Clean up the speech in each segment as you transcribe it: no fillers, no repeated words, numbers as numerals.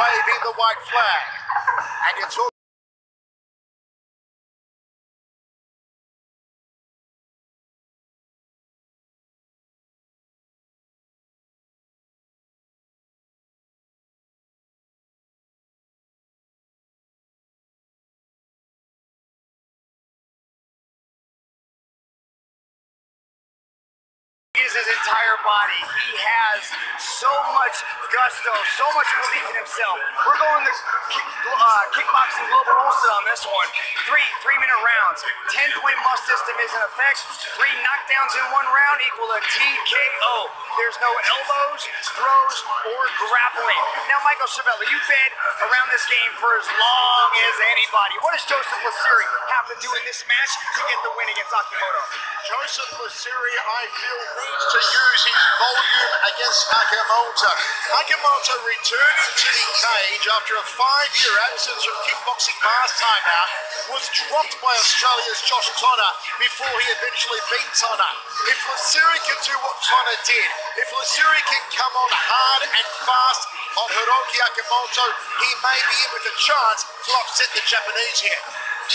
waving the white flag. And you're talking his entire body. He has so much gusto, so much belief in himself. We're going to kickboxing global ulster on this one. Three-minute rounds. 10-point must system is in effect. 3 knockdowns in 1 round equal a TKO. There's no elbows, throws, or grappling. Now, Michael Chabella, you've been around this game for as long as anybody. What does Joseph Lassiri have to do in this match to get the win against Akimoto? Joseph Lassiri, I feel, needs to use his volume against Akimoto. Akimoto returning to the cage after a 5-year absence from kickboxing last time out was dropped by Australia's Josh Tonner before he eventually beat Tonner. If Lassiri can do what Tonner did, if Lassiri can come on hard and fast on Hiroki Akimoto, he may be in with a chance to upset the Japanese here.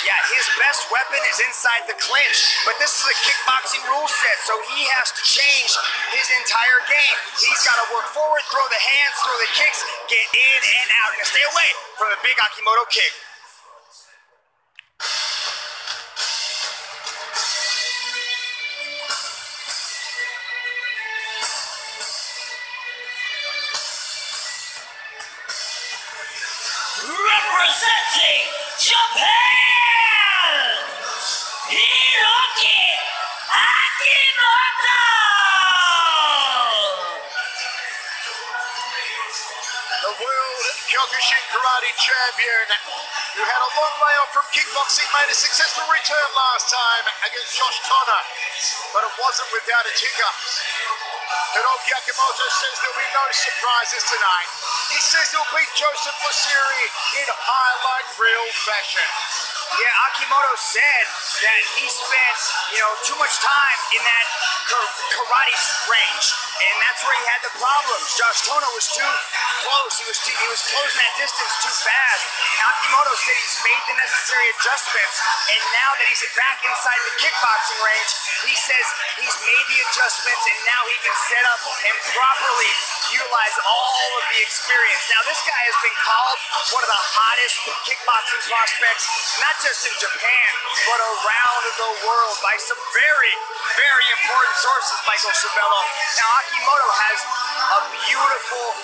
Yeah, his best weapon is inside the clinch, but this is a kickboxing rule set, so he has to change his entire game. He's got to work forward, throw the hands, throw the kicks, get in and out, and stay away from the big Akimoto kick. Representing Japan, Hiroki Akimoto! The world Kyokushin karate champion, who had a long layoff from kickboxing, made a successful return last time against Josh Tonner, but it wasn't without its hiccups. Hiroki Akimoto says there'll be no surprises tonight. He says he'll beat Joseph Lassiri in highlight reel fashion. Yeah, Akimoto said that he spent, too much time in that karate range, and that's where he had the problems. Josh Tonner was too close. He was closing that distance too fast. And Akimoto said he's made the necessary adjustments, and now that he's back inside the kickboxing range, he says he's made the adjustments, and now he can set up and properly utilize all of the experience. Now, this guy has been called one of the hottest kickboxing prospects, not just in Japan, but around the world by some very, very important sources, Michael Chabella. Now, Akimoto has a beautiful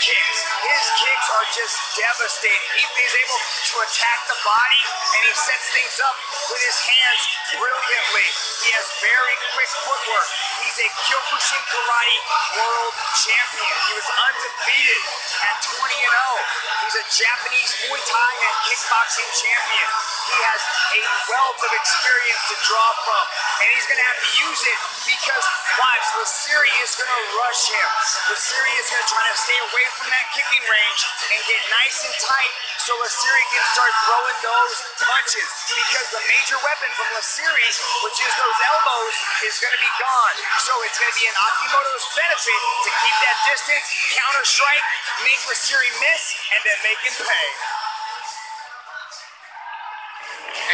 kicks. His kicks are just devastating. He's able to attack the body, and he sets things up with his hands brilliantly. He has very quick footwork. He's a Kyokushin Karate World Champion. He was undefeated at 20-0. He's a Japanese Muay Thai and kickboxing champion. He has a wealth of experience to draw from, and he's going to have to use it because, watch, Lassiri is going to rush him. Lassiri is going to try to stay away from that kicking range and get nice and tight so Lassiri can start throwing those punches, because the major weapon from Lassiri, which is those elbows, is going to be gone. So it's going to be in Akimoto's benefit to keep that distance, counter strike, make Lassiri miss, and then make him pay.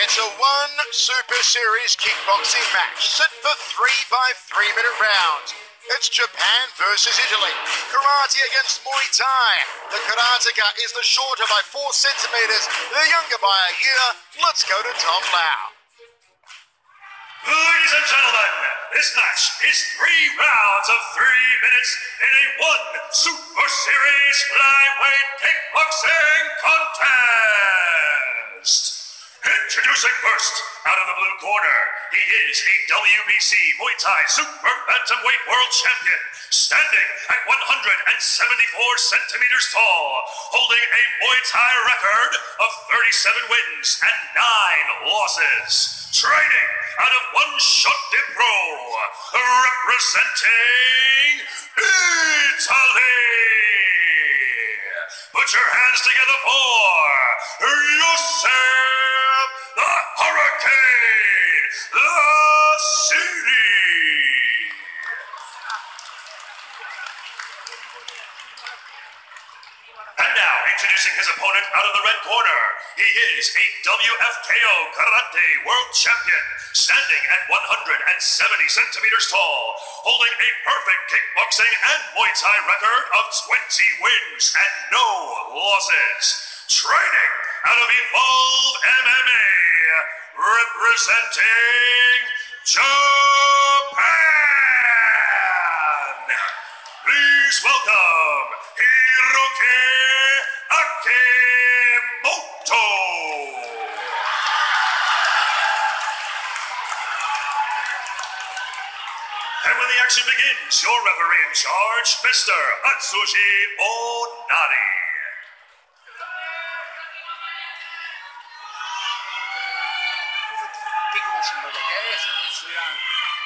It's a one Super Series kickboxing match set for 3-by-3-minute rounds. It's Japan versus Italy. Karate against Muay Thai. The karateka is the shorter by 4 centimeters, the younger by a year. Let's go to Tom Lau. Ladies and gentlemen, this match is 3 rounds of 3 minutes in a one Super Series flyweight kickboxing contest. Introducing first, out of the blue corner, he is a WBC Muay Thai Super Bantamweight World Champion, standing at 174 centimeters tall, holding a Muay Thai record of 37 wins and 9 losses. Training out of One Shot de Pro, representing Italy. Put your hands together for Joseph the Hurricane Lassiri. And now, Facing his opponent out of the red corner, he is a WFKO Karate World Champion, standing at 170 centimeters tall, holding a perfect kickboxing and Muay Thai record of 20 wins and no losses. Training out of Evolve MMA, representing Japan. Please welcome Hiroki Akimoto. And when the action begins, your referee in charge, Mr. Atsushi Onari.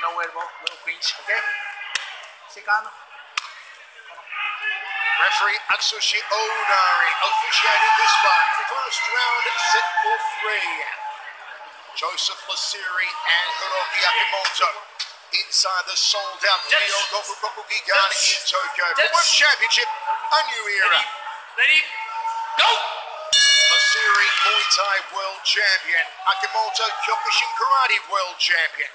No elbow, little pinch, okay? Stay calm. Referee Atsushi Onari officiating this one. First round set for 3. Joseph Lasiri and Hiroki Akimoto inside the sold-out Ryogoku Kokugigan in Tokyo. For World Championship, a new era. Ready, go! Lasiri, Muay Thai World Champion. Akimoto, Kyokushin Karate World Champion.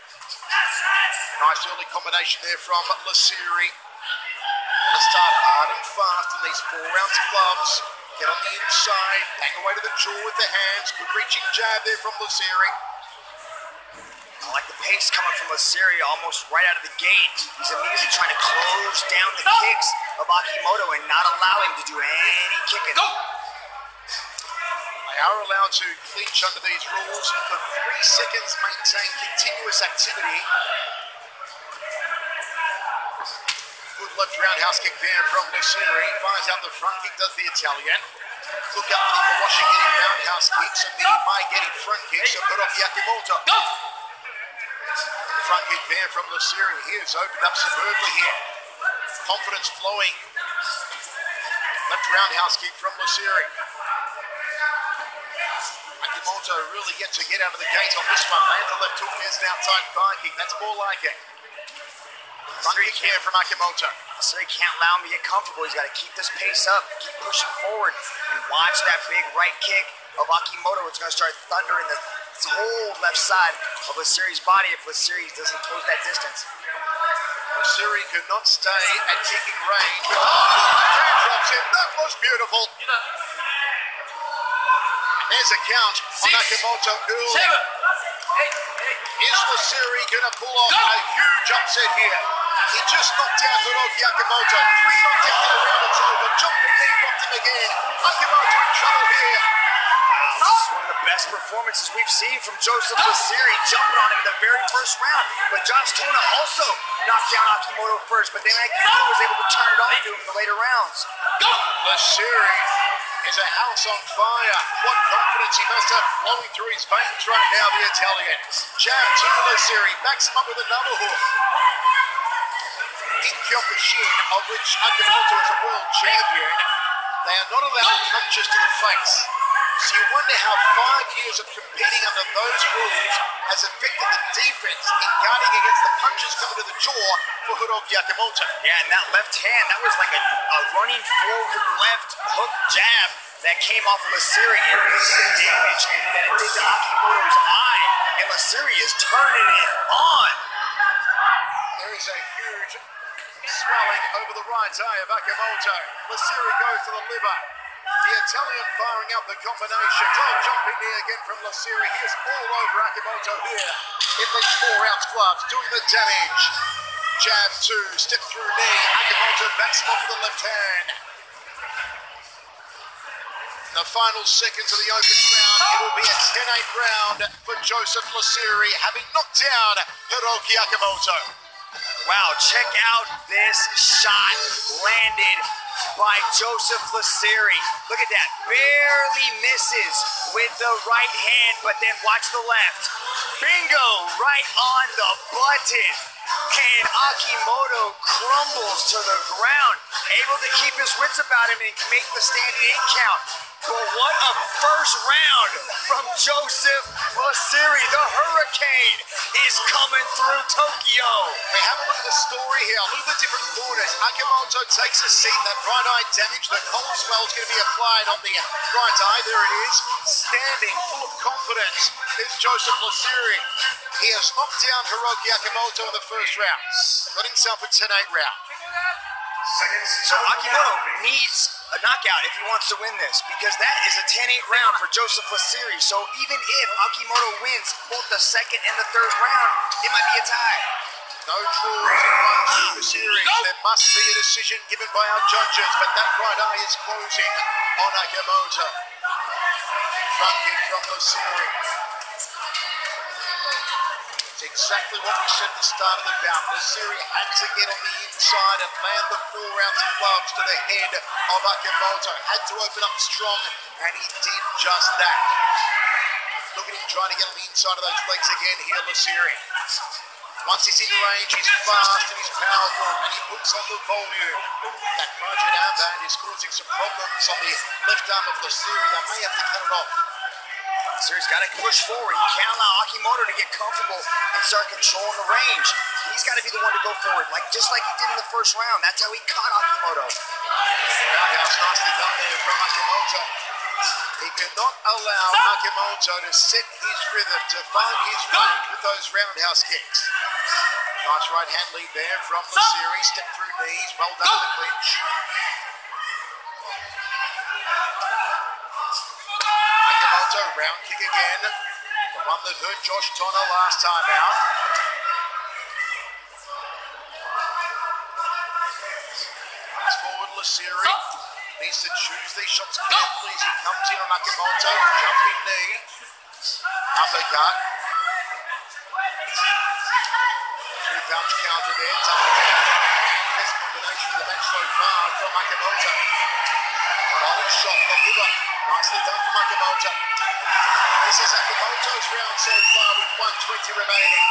Nice early combination there from Lasiri. Gonna start hard and fast in these 4-ounce gloves. Get on the inside, bang away to the jaw with the hands. Good reaching jab there from Lasiri. I like the pace coming from Lasiri almost right out of the gate. He's immediately trying to close down the kicks of Akimoto and not allow him to do any kicking. Go! They are allowed to clinch under these rules for 3 seconds, maintain continuous activity. Good left roundhouse kick there from Lasiri. Finds out the front kick, does the Italian. Look out for the Washington roundhouse kicks and the Mai-Geti front kicks of Hiroki Akimoto. Go! Front kick there from Lasiri. He has opened up superbly here. Confidence flowing. Left roundhouse kick from Lasiri. Akimoto really yet to get out of the gate on this one. Lands the left hook, there's an outside thigh kick. That's more like it. Front kick here from Akimoto. Lasiri can't allow him to get comfortable. He's got to keep this pace up, keep pushing forward, and watch that big right kick of Akimoto. It's going to start thundering the whole left side of Lasiri's body if Lasiri doesn't close that distance. Lasiri could not stay at kicking range. Oh, hand drops in. That was beautiful. There's a count on Akimoto early. 7, 8, 8. Is Lasiri going to pull off a huge upset here? He just knocked down Hiroki Akimoto. 3 knockdowns in a round, it's over. Jumping knee rocked him again. Akimoto in trouble here. This is one of the best performances we've seen from Joseph Lasiri, jumping on him in the very first round. But Josh Tona also knocked down Akimoto first, but then Akimoto was able to turn it on to him in the later rounds. Lasiri is a house on fire. What confidence he must have flowing through his veins right now, the Italian. Jab to Lasiri, backs him up with another hook. In Kyokushin, of which Akimoto is a world champion, they are not allowed punches to the face. So you wonder how 5 years of competing under those rules has affected the defense in guarding against the punches coming to the jaw for Hiroki Akimoto. Yeah, and that left hand, that was like a running forward left hook jab that came off of Lasiri and did the damage that it did to Akimoto's eye. And Lasiri is turning it on. There is a huge swelling over the right eye of Akimoto. Lasiri goes to the liver. The Italian firing up the combination. Oh, jumping knee again from Lasiri. He is all over Akimoto here in these 4-ounce gloves, doing the damage. Jab 2, step through knee. Akimoto backs him off with the left hand. The final seconds of the open round. It will be a 10-8 round for Joseph Lasiri, having knocked down Hiroki Akimoto. Wow, check out this shot landed by Joseph Lasiri. Look at that, barely misses with the right hand, but then watch the left. Bingo, right on the button. and Akimoto crumbles to the ground, able to keep his wits about him and make the standing 8 count. But what a first round from Joseph Lasiri. The Hurricane is coming through Tokyo. We have a look at the story here. Look at the different corners. Akimoto takes a seat. That right eye damage. The cold swell is going to be applied on the right eye. There it is. Standing, full of confidence, is Joseph Lasiri. He has knocked down Hiroki Akimoto in the first round. Got himself a 10-8 round. So Akimoto needs a knockout if he wants to win this, because that is a 10-8 round for Joseph Lasiri. So even if Akimoto wins both the second and the third round, it might be a tie. No draws in the series. There must be a decision given by our judges, but that right eye is closing on Akimoto. Front kick from Lasiri. It's exactly what we said at the start of the bout. Lasiri had to get on the inside and land the 4-ounce gloves to the head of Akimoto. Had to open up strong, and he did just that. Look at him trying to get on the inside of those legs again here, Lasiri. Once he's in range, he's fast and he's powerful, and he puts on the volume. That budget armband is causing some problems on the left arm of Lasiri. They may have to cut it off. Lasiri's got to push forward. He can't allow Akimoto to get comfortable and start controlling the range. He's got to be the one to go forward, just like he did in the first round. That's how he caught Akimoto. Roundhouse nicely done there from Akimoto. He could not allow Akimoto to set his rhythm, to find his range with those roundhouse kicks. Nice right hand lead there from Lasiri. Step through knees, well done in the clinch. Akimoto, round kick again. The one that hurt Josh Tonner last time out. Comes forward Lasiri. Needs to choose these shots carefully as he comes in on Akimoto. Jumping knee. Uppercut. 2-punch counter there. Double down. Best combination of the match so far from Akimoto. Bottom shot from Hiba. Nicely done from Akimoto. This is Akimoto's round so far with 120 remaining.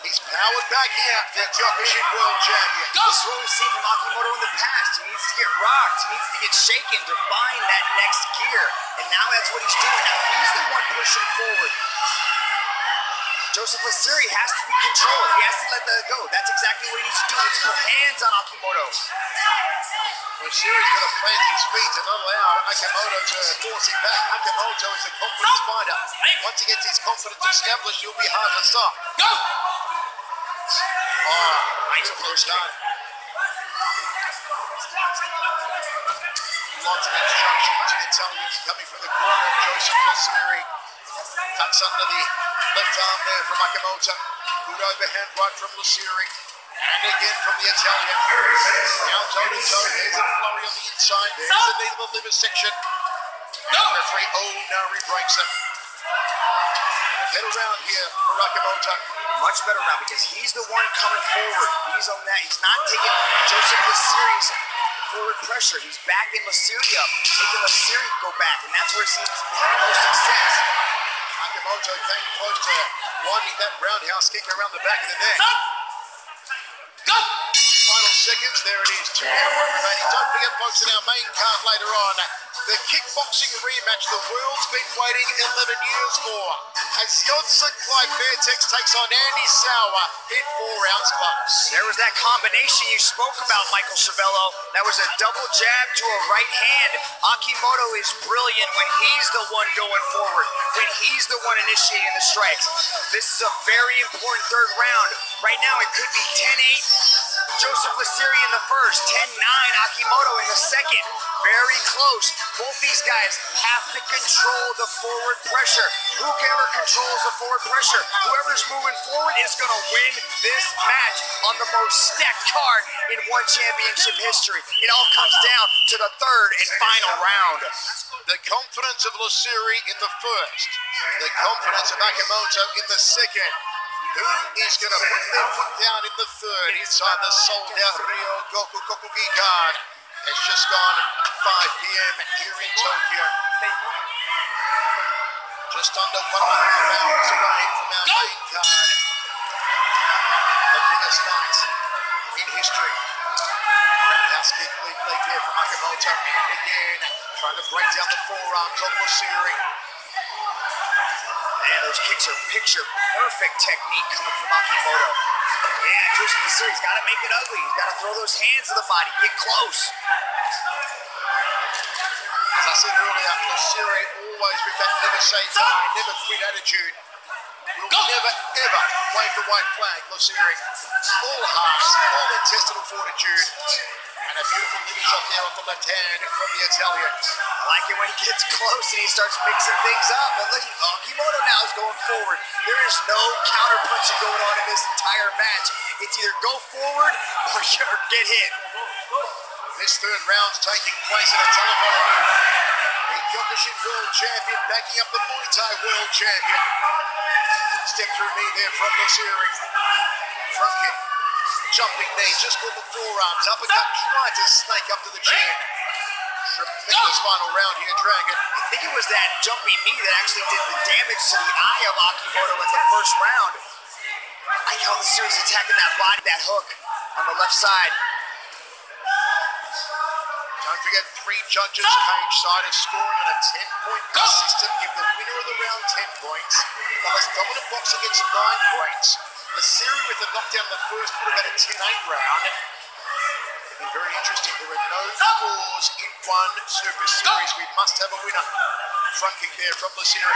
He's powered back here, the Kyokushin World Champion. This is what we've seen from Akimoto in the past. He needs to get rocked. He needs to get shaken to find that next gear. And now that's what he's doing. Now he's the one pushing forward. Joseph Lasiri has to be controlled. He has to let that go. That's exactly what he needs to do. He needs to put hands on Akimoto. Lasiri's got to plant his feet and not allow Akimoto to force him back. Akimoto is a confidence fighter. Once he gets his confidence established, he'll be hard to stop. Go! Oh, nice push done. Lots of instruction to the Italians coming from the corner of Joseph Lasiri. Tucks under the left arm there from Akimoto. Good overhand right from Lasiri. And again from the Italian. Now toe-to-toe. There's a flurry on the inside. There's the knee to the liver section. And referee Onari breaks it. Better round here for Akimoto. Much better round because he's the one coming forward. He's on that. He's not taking Joseph Lasiri's forward pressure. He's backing Lasiri up, making Lasiri go back, and that's where he seems to have most success. Akimoto came close to winding that roundhouse kick around the back of the neck. Go! Final seconds, there it is. 2 remaining. Don't forget, folks, in our main card later on, the kickboxing rematch the world's been waiting 11 years for. As Yodson Clyde Fairtex takes on Andy Sauer in 4-ounce gloves. There was that combination you spoke about, Michael Cervello. That was a double jab to a right hand. Akimoto is brilliant when he's the one going forward, when he's the one initiating the strikes. This is a very important third round. Right now it could be 10-8. Joseph Lasiri in the first, 10-9 Akimoto in the second. Very close. Both these guys have to control the forward pressure. Whoever controls the forward pressure, whoever's moving forward is going to win this match on the most stacked card in one championship history. It all comes down to the third and final round. The confidence of Lasiri in the first, the confidence of Akimoto in the second. Who is going to put their foot down in the third inside the sold-out Rio Goku Kokugikan? It's just gone 5 p.m. here in Tokyo. Just under 1.5 hours away from our main card. last night in history. Roundhouse kick, lead here from Akimoto, and again, trying to break down the forearms of Lasiri. And those kicks are picture-perfect technique coming from Akimoto. Yeah, Joseph Lasiri's got to make it ugly. He's got to throw those hands to the body, get close. As I said earlier, Lasiri always with that never say die, never quit attitude. Will never, ever play for white flag, Lasiri. All heart, all intestinal fortitude. And a beautiful knee shot there off the left hand from the Italian. I like it when he gets close and he starts mixing things up. But look, Akimoto now is going forward. There is no counter punching going on in this entire match. It's either go forward or get hit. This third round's taking place in a telephone booth. The Kyokushin World Champion backing up the Muay Thai World Champion. Step through knee there from Lasiri. Front kick. Jumping knee, just caught the forearms. Uppercut, tried to snake up to the chin. Tremendous final round here, Dragon. I think it was that jumping knee that actually did the damage to the eye of Akimoto in the first round. I like how Lasiri's attacking that body, that hook on the left side. Don't forget, 3 judges cage side is scoring on a 10-point system. Give the winner of the round 10 points. The most dominant boxer gets 9 points. Lasiri with the knockdown in the first would have had a 10-8 round. It'll be very interesting. There are no draws in one Super Series. We must have a winner. Front kick there from Lasiri.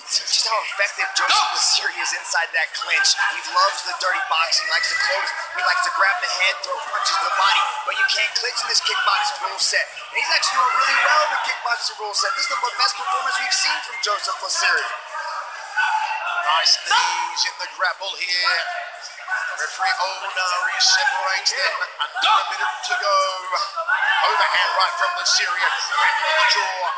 See just how effective Joseph Lasiri is inside that clinch. He loves the dirty boxing, likes to close, he likes to grab the head, throw punches to the body, but you can't clinch in this kickboxing rule set. And he's actually doing really well in the kickboxing rule set. This is the best performance we've seen from Joseph Lasiri. Nice knees in the grapple here. Referee Onari separates them. Under a minute to go. Overhand right from Lasiri. A crack on the jaw.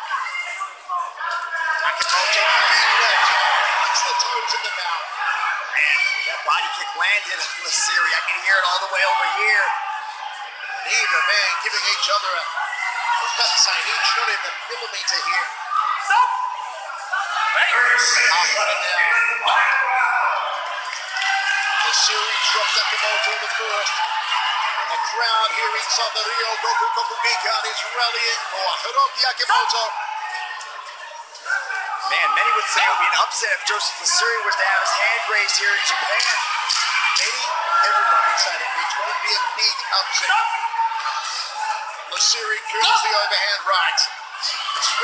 Akimoto, big left. Puts the toes in the mouth. Man, that body kick landed on Lasiri. I can hear it all the way over here. Neither man giving each other a, I was about to say an inch, not even a millimeter here. Half running down. Lasiri drops Akimoto in the first. And the crowd here inside the Rio Goku Kokugikan is rallying for Hiroki Akimoto. Man, many would say it would be an upset if Joseph Lasiri was to have his hand raised here in Japan. Many, everyone would say that it would be a big upset. Lasiri curls the overhand right. 20-0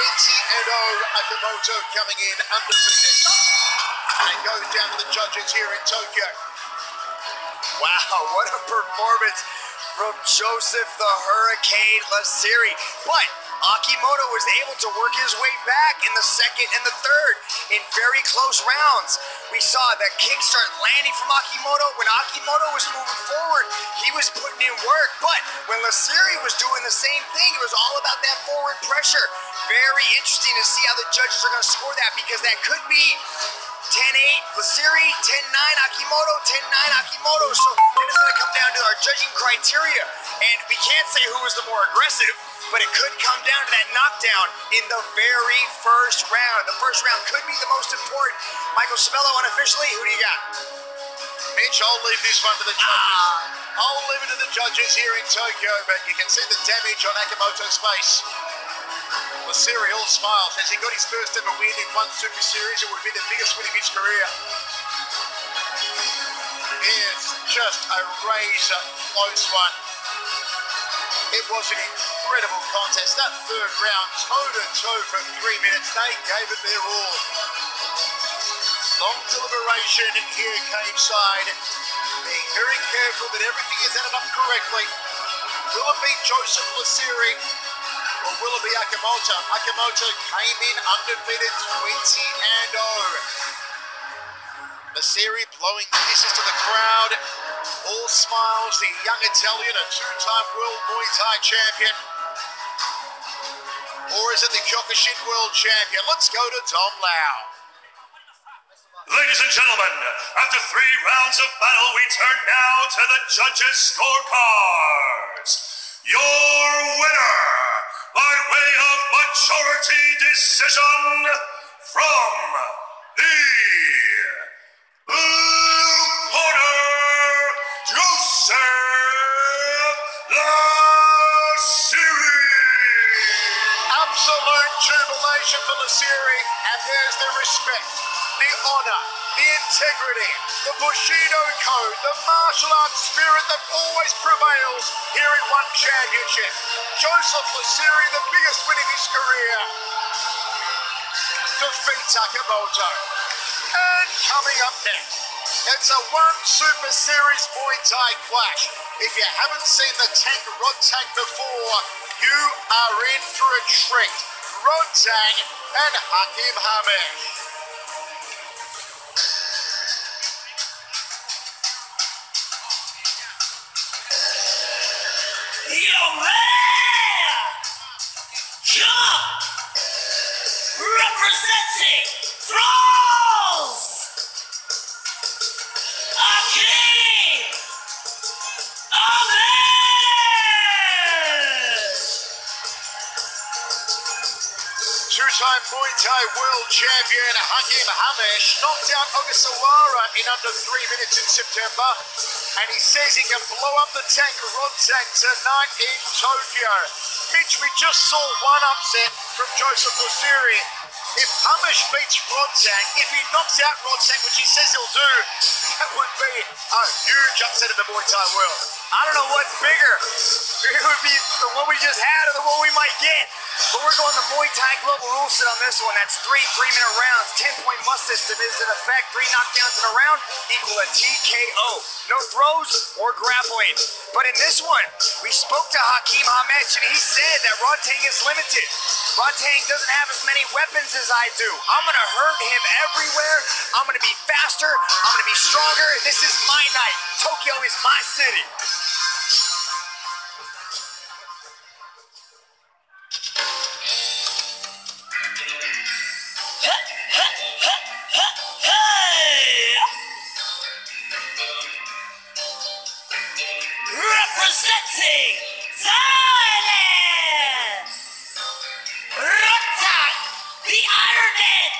Akimoto coming in undefeated. And it goes down to the judges here in Tokyo. Wow, what a performance from Joseph the Hurricane Lasiri. But Akimoto was able to work his way back in the second and the third in very close rounds. We saw the kicks start landing from Akimoto. When Akimoto was moving forward, he was putting in work. But when Lasiri was doing the same thing, it was all about that forward pressure. Very interesting to see how the judges are going to score that, because that could be 10-8 Lasiri, 10-9 Akimoto, 10-9 Akimoto. So then it's going to come down to our judging criteria. And we can't say who was the more aggressive, but it could come down to that knockdown in the very first round. The first round could be the most important. Michael Civello, unofficially, who do you got? Mitch, I'll leave this one to the judges. I'll leave it to the judges here in Tokyo, but you can see the damage on Akimoto's face. Lasiri all smiles as he got his first ever win in one Super Series. It would be the biggest win of his career. It's just a razor close one. It was an incredible contest. That third round, toe-to-toe for 3 minutes. They gave it their all. Long deliberation here cage side. Being very careful that everything is added up correctly. Will it be Joseph Lasiri or will it be Akimoto? Akimoto came in undefeated 20-0. Lasiri blowing kisses to the crowd. All smiles, the young Italian, a 2-time world Muay Thai champion. Or is it the Kyokushin world champion? Let's go to Dom Lau. Ladies and gentlemen, after 3 rounds of battle, we turn now to the judges' scorecards. Your winner, by way of majority decision, from the Absolute jubilation for Lasiri, and there's the respect, the honor, the integrity, the Bushido code, the martial arts spirit that always prevails here in One Championship. Joseph Lasiri, the biggest win of his career, defeats Akamoto. And coming up next, it's a One Super Series Muay Thai clash. If you haven't seen the Tank Rod Tank before, you are in for a treat. Rod Tank and Hakim Hamesh. Yo, man! Come representing Trolls! Hakim Hamesh! Two-time Muay Thai world champion Hakim Hamesh knocked out Ogasawara in under 3 minutes in September, and he says he can blow up the Tank Rod Tank tonight in Tokyo. Mitch, we just saw one upset from Joseph Lasiri. If Hamesh beats Rod Tank, if he knocks out Rod Tank, which he says he'll do, that would be a huge upset in the Muay Thai world. I don't know what's bigger. It would be the one we just had or the one we might get. But we're going the Muay Thai global rule set on this one. That's 3 3-minute rounds. 10-point must system is in effect. 3 knockdowns in a round equal a TKO. No throws or grappling. But in this one, we spoke to Hakim Hamesh and he said that Rod Tank is limited. Rod Tank doesn't have as many weapons as I do. I'm going to hurt him everywhere. I'm going to be faster. I'm going to be stronger. This is my night. Tokyo is my city. Representing Thailand! Rod Tank, the Iron Man,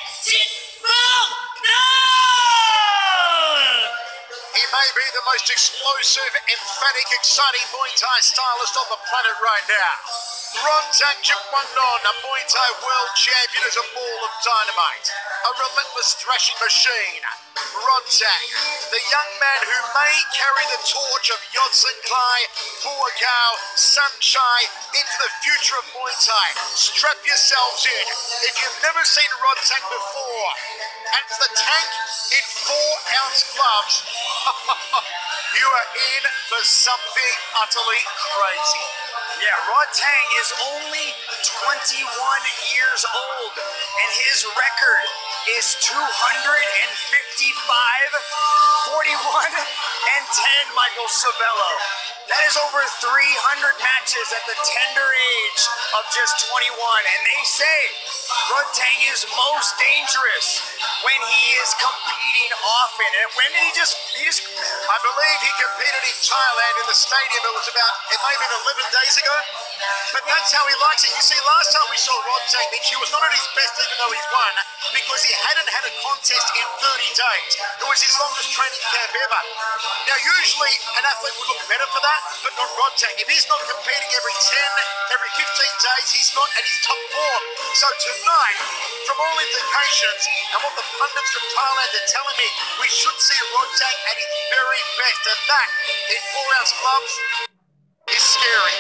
He may be the most explosive, emphatic, exciting Muay Thai stylist on the planet right now. Rod Tank Jipwandon, a Muay Thai world champion, is a ball of dynamite, a relentless thrashing machine. Rod Tank, the young man who may carry the torch of Yodsan Kai, Buakau, Sunchai into the future of Muay Thai. Strap yourselves in. If you've never seen Rod Tank before, and it's the Tank in 4-ounce gloves, you are in for something utterly crazy. Yeah, Rod Tank is only 21 years old, and his record is 255, 41, and 10, Michael Savello. That is over 300 matches at the tender age of just 21, and they say Rod Tank is most dangerous when he is competing often. And when did he just I believe he competed in Thailand in the stadium. It may have been 11 days ago, but that's how he likes it. You see, last time we saw Rod Tank, he was not at his best even though he's won, because he hadn't had a contest in 30 days. It was his longest training camp ever. Now, usually an athlete would look better for that, but not Rod Tank. If he's not competing every 10, every 15 days, he's not at his top form. So tonight, from all indications, and what the pundits from Thailand are telling me, we should see Rod Tank at his very best, and that, in 4-ounce gloves, is scary.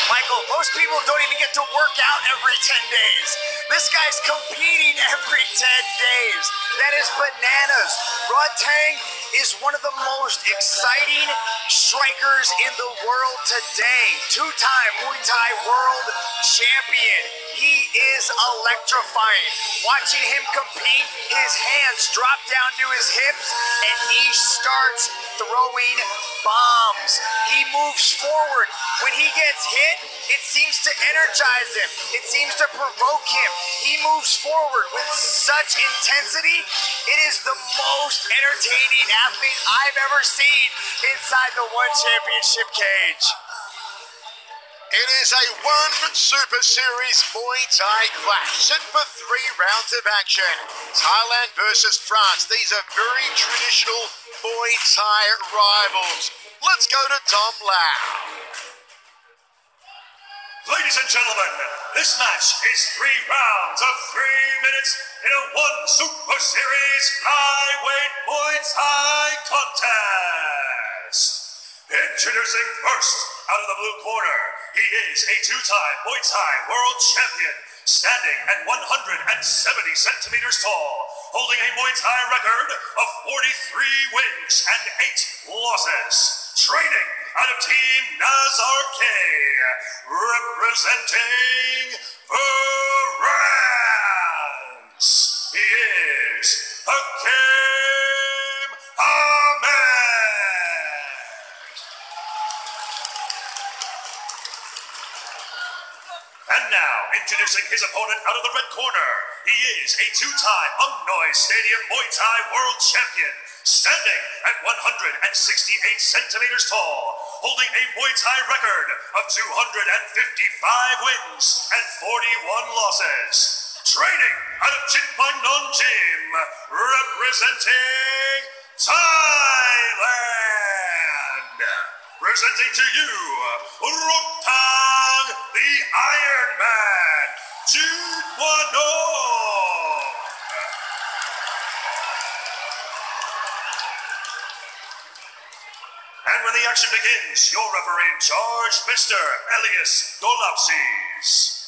Michael, most people don't even get to work out every 10 days. This guy's competing every 10 days. That is bananas. Rod Tank is one of the most exciting strikers in the world today. 2-time Muay Thai world champion. He is electrifying. Watching him compete, his hands drop down to his hips and he starts throwing bombs. He moves forward. When he gets hit, it seems to energize him. It seems to provoke him. He moves forward with such intensity. It is the most entertaining athlete I've ever seen inside the One Championship cage. It is a One Super Series Muay Thai clash, set for 3 rounds of action. Thailand versus France. These are very traditional Muay Muay Thai rivals. Let's go to Dom Lau. Ladies and gentlemen, this match is 3 rounds of 3 minutes in a 1 Super Series flyweight Muay Thai contest. Introducing first, out of the blue corner, he is a 2-time Muay Thai world champion, standing at 170 centimeters tall, holding a Muay Thai record of 43 wins and 8 losses. Training out of Team Nazar K, representing France, he is Hakim Ahmed. And now, introducing his opponent out of the red corner, he is a 2-time Umnoy Stadium Muay Thai world champion, standing at 168 centimeters tall, holding a Muay Thai record of 255 wins and 41 losses. Training out of Jitpangnon Gym, representing Thailand. Presenting to you, Ruktang the Iron Man, Jitpangnon. And when the action begins, your referee in charge, Mr. Elias Golapsis.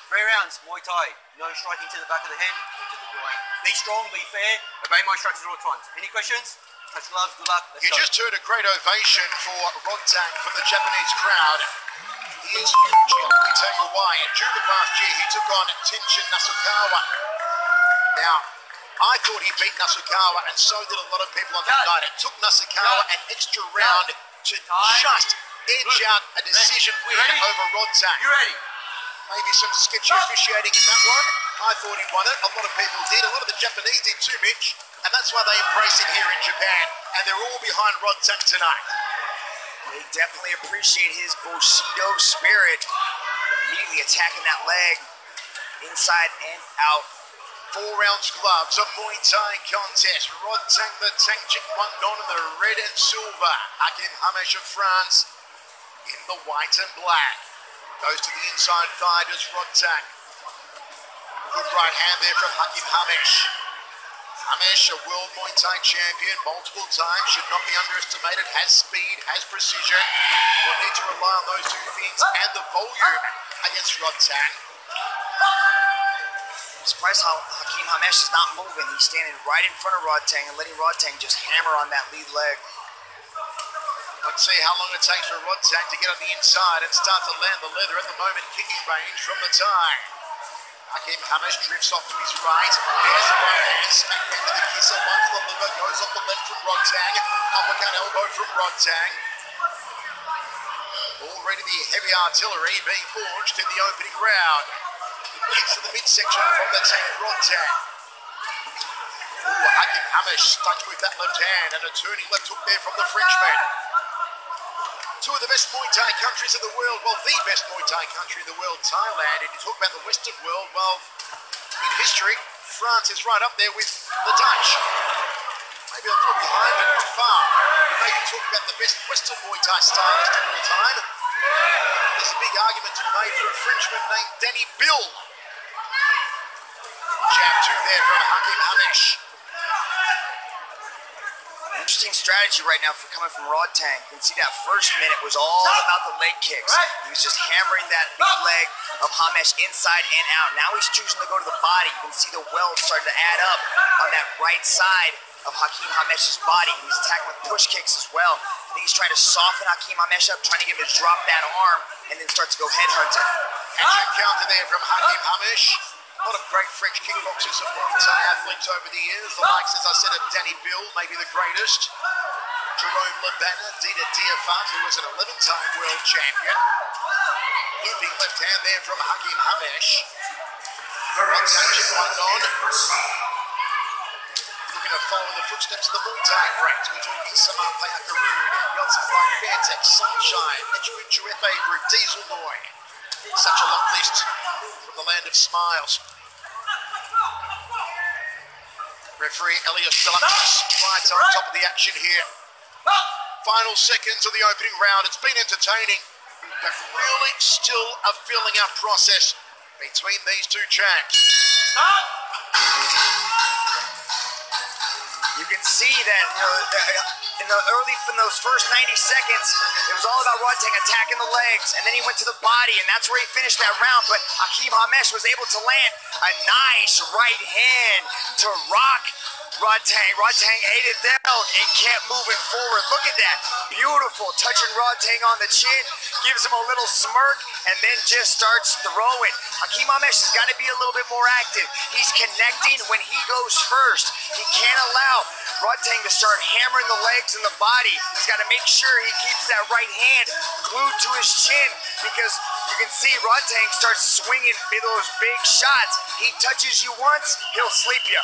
3 rounds, Muay Thai. No striking to the back of the head or to the groin. Be strong, be fair, obey my instructions at all times. Any questions? Touch gloves, good luck. You just heard a great ovation for Rodtang from the Japanese crowd. He is huge, let me tell you why. In June of last year, he took on Tenshin Nasukawa. Now, I thought he beat Nasukawa, and so did a lot of people on that night. It took Nasukawa an extra round to just edge out a decision win over Rodtang. You ready? Maybe some sketchy officiating in that one. I thought he won it. A lot of people did. A lot of the Japanese did too, Mitch. And that's why they embrace him here in Japan. And they're all behind Rodtang tonight. They definitely appreciate his Bushido spirit. Immediately attacking that leg, inside and out. 4 rounds gloves, a Muay Thai contest. Rodtang the Tank Jitpangnon in the red and silver. Hakim Hamesh of France in the white and black. Goes to the inside thigh, does Rodtang. Good right hand there from Hakim Hamesh. Hamesh, a world Muay Thai champion, multiple times, should not be underestimated. Has speed, has precision. Will need to rely on those 2 things and the volume against Rodtang. I'm surprised how Hakim Hamesh is not moving. He's standing right in front of Rodtang and letting Rodtang just hammer on that lead leg. Let's see how long it takes for Rodtang to get on the inside and start to land the leather. At the moment, kicking range from the tie. Hakim Hamesh drifts off to his right. There's the right hand, smack into the kisser. One to the liver, goes off the left from Rodtang. Uppercut elbow from Rodtang. Already the heavy artillery being launched in the opening round. Kicks to the midsection from the tank Rodtang. Hakim Hamesh stuck with that left hand and a turning left hook there from the Frenchman. 2 of the best Muay Thai countries in the world, well, the best Muay Thai country in the world, Thailand. And you talk about the Western world, well, in history, France is right up there with the Dutch. Maybe a little behind, but not far. You maybe talk about the best Western Muay Thai stylist of all time. There's a big argument to be made for a Frenchman named Danny Bill. Jab 2 there from Hakim Hamesh. Interesting strategy right now for coming from Rodtang. You can see that first minute was all about the leg kicks. He was just hammering that lead leg of Hamesh inside and out. Now he's choosing to go to the body. You can see the weld starting to add up on that right side of Hakim Hamesh's body. He's attacking with push kicks as well. I think he's trying to soften Hakim Hamesh up, trying to get him to drop that arm and then start to go headhunting. Action counter there from Hakim Hamesh. A lot of great French kickboxers and Muay Thai athletes over the years. The likes, as I said, of Danny Bill, maybe the greatest. Jerome Labana, Dita Diafat, who was an 11-time world champion. Looping left hand there from Hakim Hamesh. Rodtang Jitpangnon. Looking to follow the footsteps of the Muay Thai greats. We're talking Samar Payakaroon, Yeltsin Bright Fairtex, Sunshine, Nichuin Chuefe Group, Diesel Boy. Such a long list from the land of smiles. Referee Elias Deluxe right on top of the action here. Final seconds of the opening round. It's been entertaining, but really still a filling up process between these two champs. You can see that in those first 90 seconds, it was all about Rodtang attacking the legs, and then he went to the body, and that's where he finished that round. But Hakeem Hamesh was able to land a nice right hand to rock Rodtang. Rodtang ate it down and kept moving forward. Look at that. Beautiful. Touching Rodtang on the chin, gives him a little smirk, and then just starts throwing. Hakeem Hamesh has got to be a little bit more active. He's connecting when he goes first. He can't allow Rodtang to start hammering the legs and the body. He's got to make sure he keeps that right hand glued to his chin, because you can see Rodtang starts swinging those big shots. He touches you once, he'll sleep you.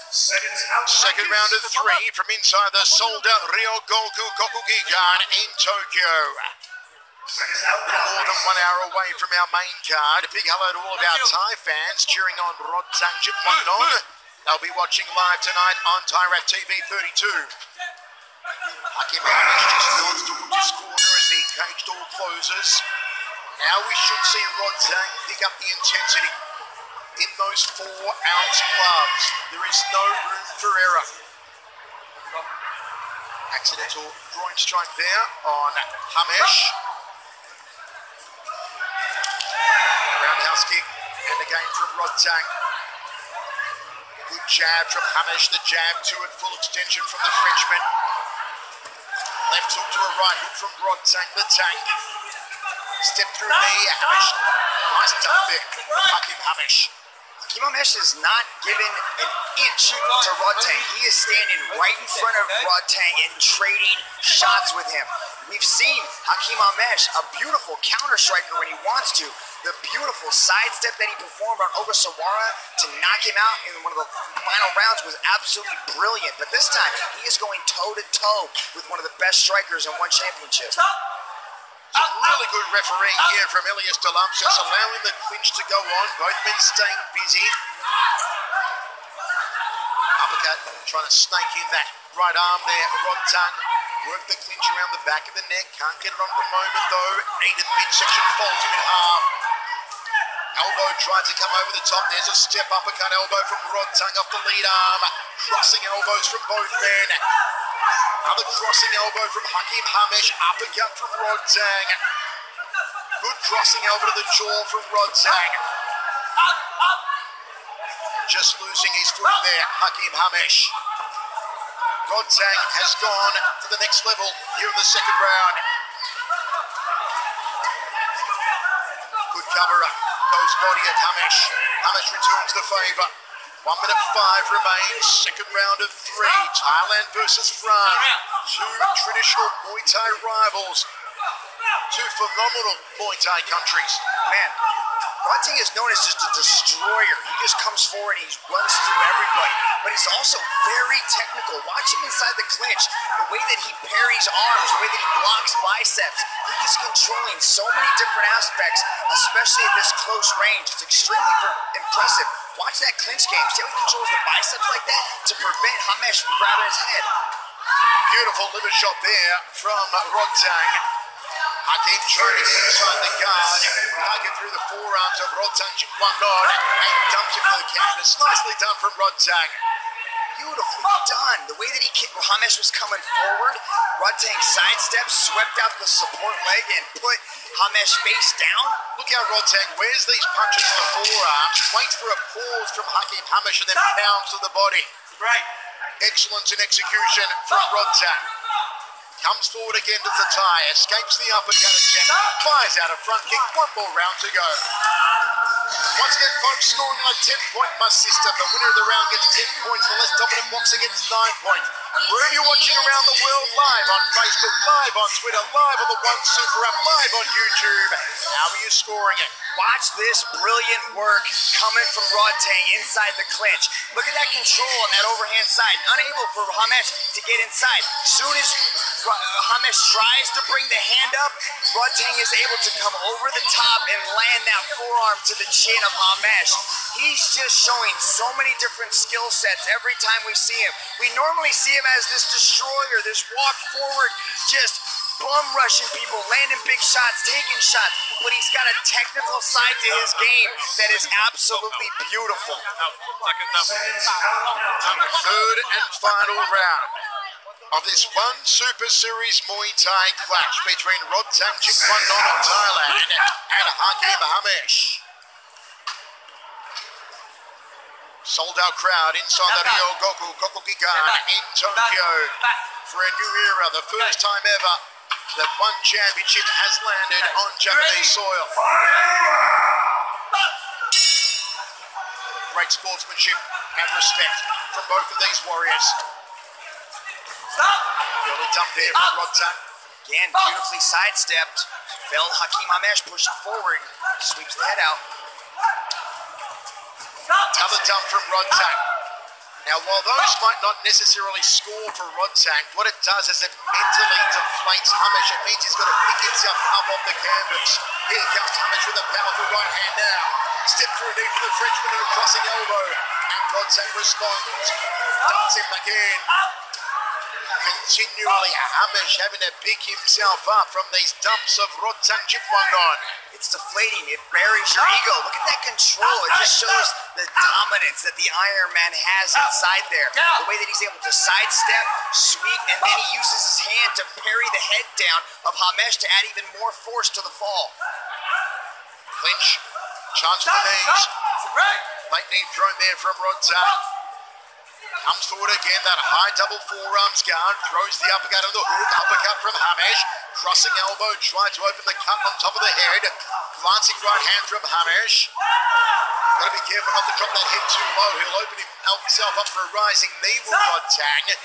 Second round of 3 from inside the sold-out Ryogoku Kokugigan in Tokyo. More than 1 hour away from our main card. A big hello to all of our Thai fans cheering on Rodtang Jitwanon. They'll be watching live tonight on Thairat TV 32. Hakeem Hamesh just nods towards his corner as the cage door closes. Now we should see Rodtang pick up the intensity in those 4-ounce gloves. There is no room for error. Accidental groin strike there on Hamesh. Roundhouse kick, and again from Rodtang. Good jab from Hamesh, the jab to it, full extension from the Frenchman. Left hook to a right hook from Rodtang, the tank. Step through knee, Hamesh. Nice duck there from Hakeem Hamesh. Hakeem Hamesh is not giving an inch to Rodtang. He is standing right in front of Rodtang and trading shots with him. We've seen Hakeem Hamesh, a beautiful counter striker when he wants to. The beautiful sidestep that he performed on Ogasawara to knock him out in one of the final rounds was absolutely brilliant. But this time, he is going toe-to-toe with one of the best strikers in one championship. Some really good refereeing here from Elias Deluxe, allowing the clinch to go on. Both men staying busy. Uppercut, trying to snake in that right arm there. Rodtang work the clinch around the back of the neck. Can't get it on at the moment though. Needed midsection, folds him in half. Elbow tried to come over the top. There's a step uppercut elbow from Rodtang off the lead arm. Crossing elbows from both men. Another crossing elbow from Hakeem Hamesh. Uppercut from Rodtang. Good crossing elbow to the jaw from Rodtang. Just losing his footing there, Hakeem Hamesh. Rodtang has gone to the next level here in the second round. Good cover up. Goes body at Hamesh. Hamesh returns the favour. 1 minute 5 remains. Second round of 3. Thailand versus France. Two traditional Muay Thai rivals. Two phenomenal Muay Thai countries. Man, Rodtang is known as just a destroyer. He just comes forward and he runs through everybody. But he's also very technical. Watch him inside the clinch. The way that he parries arms, the way that he blocks biceps. He is controlling so many different aspects, especially at this close range. It's extremely impressive. Watch that clinch game. See how he controls the biceps like that to prevent Hamesh from grabbing his head. Beautiful liver shot there from Rodtang. Hakeem turning inside the guard. Target through the forearms of Rodtang Jitwanon and dumps him to the canvas. Nicely done from Rodtang. Beautifully done. The way that Hamesh was coming forward, Rodtang sidestepped, swept out the support leg, and put Hamesh face down. Look how Rodtang wears these punches on the forearms, waits for a pause from Hakeem Hamesh, and then pounds to the body. Right. Excellence in execution from Rodtang. Comes forward again to the tie, escapes the uppercut again, fires out a front kick, 1 more round to go. Once again, folks, scoring on a 10-point must system. The winner of the round gets 10 points, the less dominant boxer gets 9 points. Wherever you're watching around the world, live on Facebook, live on Twitter, live on the One Super App, live on YouTube. How are you scoring it? Watch this brilliant work coming from Rodtang inside the clinch. Look at that control on that overhand side. Unable for Hamesh to get inside. Soon as Hamesh tries to bring the hand up, Rodtang is able to come over the top and land that forearm to the chin of Hamesh. He's just showing so many different skill sets every time we see him. We normally see him as this destroyer, this walk forward, just bum rushing people, landing big shots, taking shots, but he's got a technical side to his game that is absolutely beautiful. Third and final round of this one Super Series Muay Thai clash between Rodtang Jitwandong of Thailand and Hakim Hamesh. Sold out crowd inside the Ryogoku Kokugikan in Tokyo for a new era, the first time ever that one championship has landed on Japanese soil. Great sportsmanship and respect from both of these warriors. Early dump there from Rodtang. Again, beautifully sidestepped. Fell Hakim Hamesh pushing forward. Sweeps the head out. Another dump from Rodtang. Now, while those might not necessarily score for Rodtang, what it does is it mentally deflates Hamesh. It means he's got to pick himself up off the canvas. Here comes Hamesh with a powerful right hand now. Step through deep for the Frenchman and a crossing elbow. And Rodtang responds. Dumps him again. Continually, Hamesh having to pick himself up from these dumps of Rodtang Jitwandong. It's deflating. It buries your ego. Look at that control. It just shows the dominance that the Iron Man has inside there. The way that he's able to sidestep, sweep, and then he uses his hand to parry the head down of Hamesh to add even more force to the fall. Clinch. Chance for the knees. Late knee thrown there from Rodtang. Comes forward again, that high double forearms guard, throws the uppercut of the hook, uppercut from Hamesh, crossing elbow, trying to open the cut on top of the head, glancing right hand from Hamesh. Got to be careful not to drop that head too low, he'll open himself up for a rising knee with Rodtang, and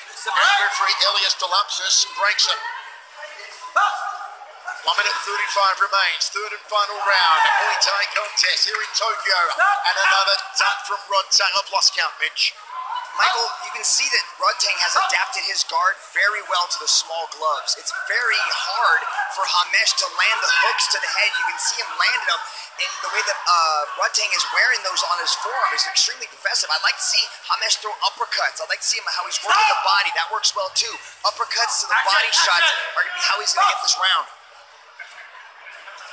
referee Elias Delapsis breaks him. 1 minute 35 remains, third and final round, a Muay Thai contest here in Tokyo, and another dump from Rodtang. I've lost count, Mitch. Michael, you can see that Rodtang has adapted his guard very well to the small gloves. It's very hard for Hamesh to land the hooks to the head. You can see him landing them, and the way that Rodtang is wearing those on his forearm is extremely defensive. I'd like to see Hamesh throw uppercuts. I'd like to see him how he's working the body. That works well too. Uppercuts to the body shots are going to be how he's going to get this round.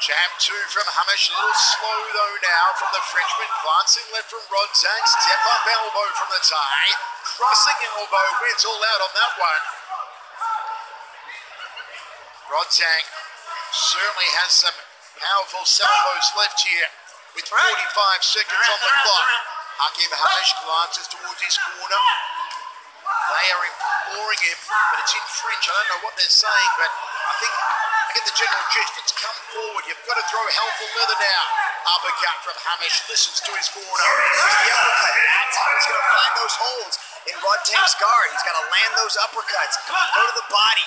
Jab 2 from Hamesh, a little slow though now from the Frenchman, glancing left from Rodtang, step up elbow from the Thai, crossing elbow, went all out on that one. Rodtang certainly has some powerful salvos left here with 45 seconds on the clock. Hakim Hamesh glances towards his corner. They are imploring him, but it's in French. I don't know what they're saying, but I get the general gist. It's come forward. You've got to throw hell for leather now. Uppercut from Hamesh, listens to his corner. Here's the uppercut. That's how he's going to find those holes in Rodtang's guard. He's got to land those uppercuts. Go to the body.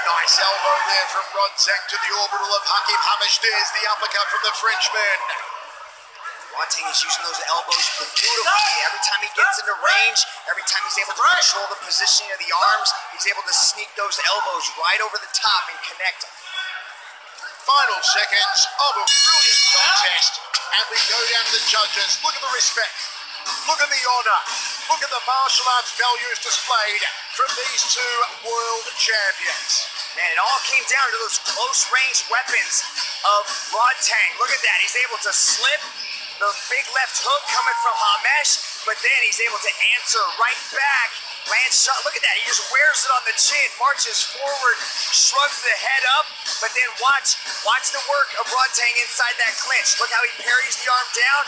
Nice elbow there from Rodtang to the orbital of Hakim Hamesh. There's the uppercut from the Frenchman. Rodtang is using those elbows beautifully. Every time he gets into range, every time he's able to control the positioning of the arms, he's able to sneak those elbows right over the top and connect them. Final seconds of a brilliant contest. And we go down to the judges. Look at the respect. Look at the honor. Look at the martial arts values displayed from these two world champions. Man, it all came down to those close-range weapons of Rodtang. Look at that. He's able to slip the big left hook coming from Hamesh, but then he's able to answer right back. Land shot, look at that, he just wears it on the chin, marches forward, shrugs the head up, but then watch the work of Rodtang inside that clinch. Look how he parries the arm down,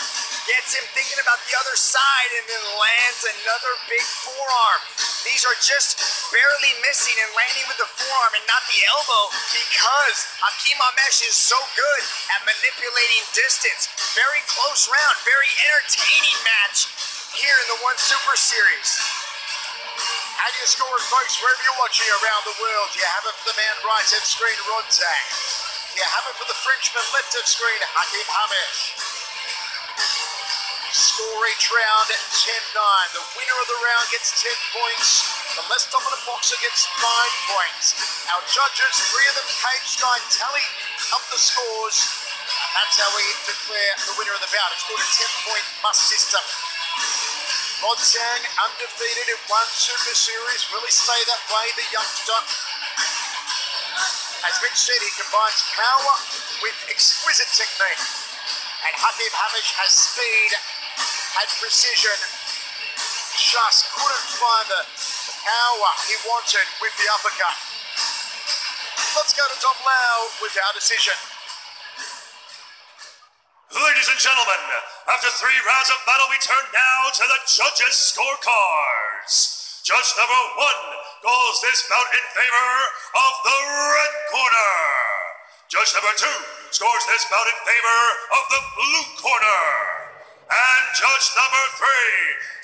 gets him thinking about the other side, and then lands another big forearm. These are just barely missing and landing with the forearm and not the elbow, because Hakim Hamesh is so good at manipulating distance. Very close round, very entertaining match here in the One Super Series. How do you score it, folks, wherever you're watching around the world? You have it for the man right of screen, Rodtang. You have it for the Frenchman left of screen, Hakim Hamesh. Score each round at 10-9. The winner of the round gets 10 points. The less dominant boxer gets 9 points. Our judges, 3 of them cage side, tally up the scores. That's how we declare the winner of the bout. It's called a 10-point must system. Rodtang undefeated in one Super Series. Will he stay that way, the youngster? As Mitch said, he combines power with exquisite technique. And Hakeem Hamish has speed and precision. Just couldn't find the power he wanted with the uppercut. Let's go to Tom Lau with our decision. Ladies and gentlemen, after 3 rounds of battle, we turn now to the judges' scorecards. Judge number 1 calls this bout in favor of the red corner. Judge number 2 scores this bout in favor of the blue corner. And judge number 3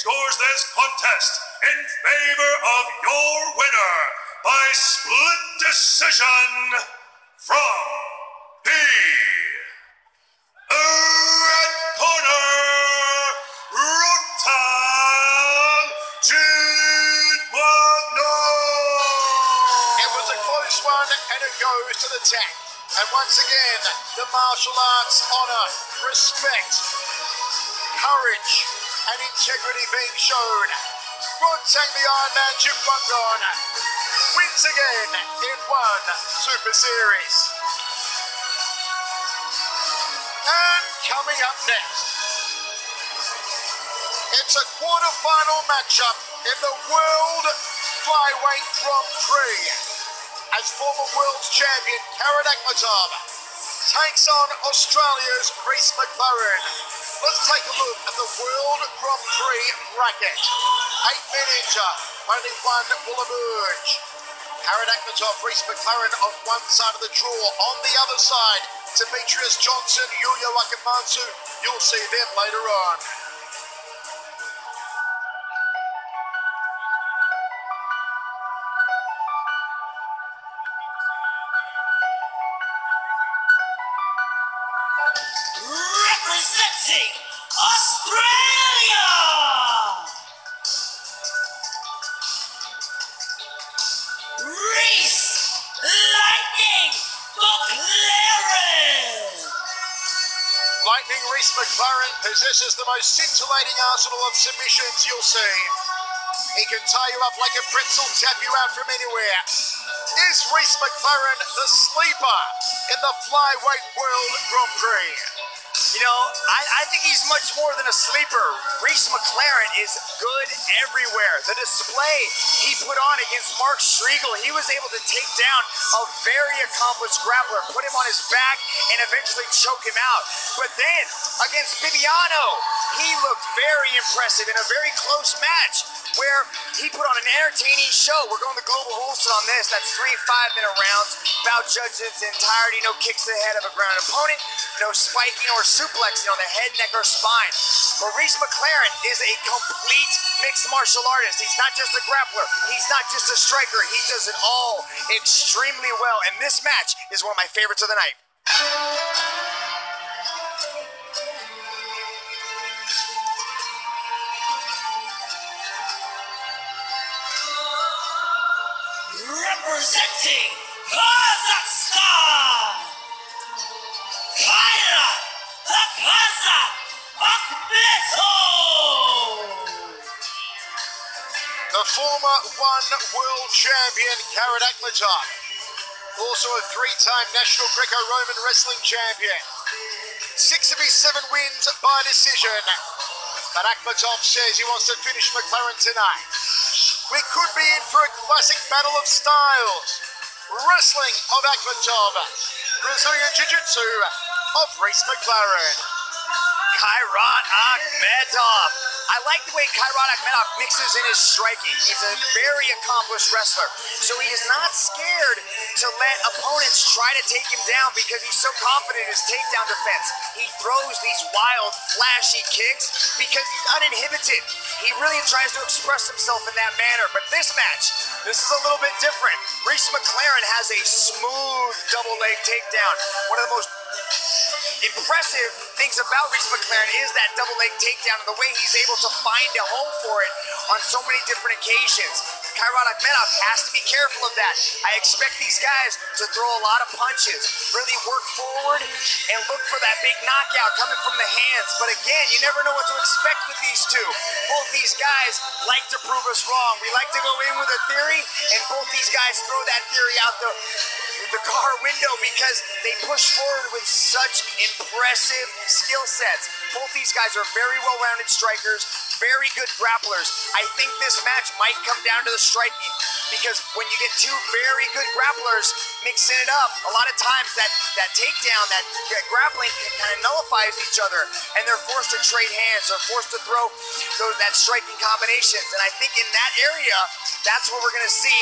scores this contest in favor of your winner by split decision from the red corner, Rodtang. It was a close one, and it goes to the tank. And once again, the martial arts honor, respect, courage, and integrity being shown. Rodtang the Iron Man Jimbangon wins again in one Super Series. And coming up next, it's a quarter-final matchup in the World Flyweight Grand Prix as former world champion Karen Akhmatov takes on Australia's Reece McLaren. Let's take a look at the World Grand Prix bracket. 8 men enter, only one will emerge. Karen Akhmatov, Reece McLaren on one side of the draw. On the other side, Demetrius Johnson, Yuya Wakamatsu. You'll see them later on. Representing Australia, Reece Lightning McLaren. Lightning Reece McLaren possesses the most scintillating arsenal of submissions you'll see. He can tie you up like a pretzel, tap you out from anywhere. Is Reece McLaren the sleeper in the Flyweight World Grand Prix? You know, I think he's much more than a sleeper. Reece McLaren is good everywhere. The display he put on against Mark Striegel, he was able to take down a very accomplished grappler, put him on his back, and eventually choke him out. But then, against Bibiano, he looked very impressive in a very close match where he put on an entertaining show. We're going to global Holston on this. That's 3 5-minute rounds. Bout judged in its entirety. No kicks to the head of a ground opponent. No spiking or suplexing on the head, neck, or spine. But Reece McLaren is a complete mixed martial artist. He's not just a grappler. He's not just a striker. He does it all extremely well. And this match is one of my favorites of the night. Representing Kazakhstan, Kairat the Kazakh Akhmatov. The former one world champion Karen Akhmatov, also a 3-time national Greco-Roman wrestling champion. 6 of his 7 wins by decision. But Akhmatov says he wants to finish McLaren tonight. We could be in for a classic battle of styles. Wrestling of Akhmatov, Brazilian Jiu-Jitsu of Reece McLaren. Kairat Akhmatov. I like the way Kairat Akhmatov mixes in his striking. He's a very accomplished wrestler. So he is not scared to let opponents try to take him down because he's so confident in his takedown defense. He throws these wild, flashy kicks because he's uninhibited. He really tries to express himself in that manner. But this match, this is a little bit different. Reece McLaren has a smooth double leg takedown. One of the most impressive things about Reece McLaren is that double leg takedown and the way he's able to find a home for it on so many different occasions. Kairat Akhmedov has to be careful of that. I expect these guys to throw a lot of punches, really work forward, and look for that big knockout coming from the hands. But again, you never know what to expect with these two. Both these guys like to prove us wrong. We like to go in with a theory, and both these guys throw that theory out the car window because they push forward with such impressive skill sets. Both these guys are very well-rounded strikers, very good grapplers. I think this match might come down to the striking because when you get two very good grapplers mixing it up, a lot of times that takedown, that grappling kind of nullifies each other, and they're forced to trade hands, they're forced to throw that striking combinations. And I think in that area, that's where we're going to see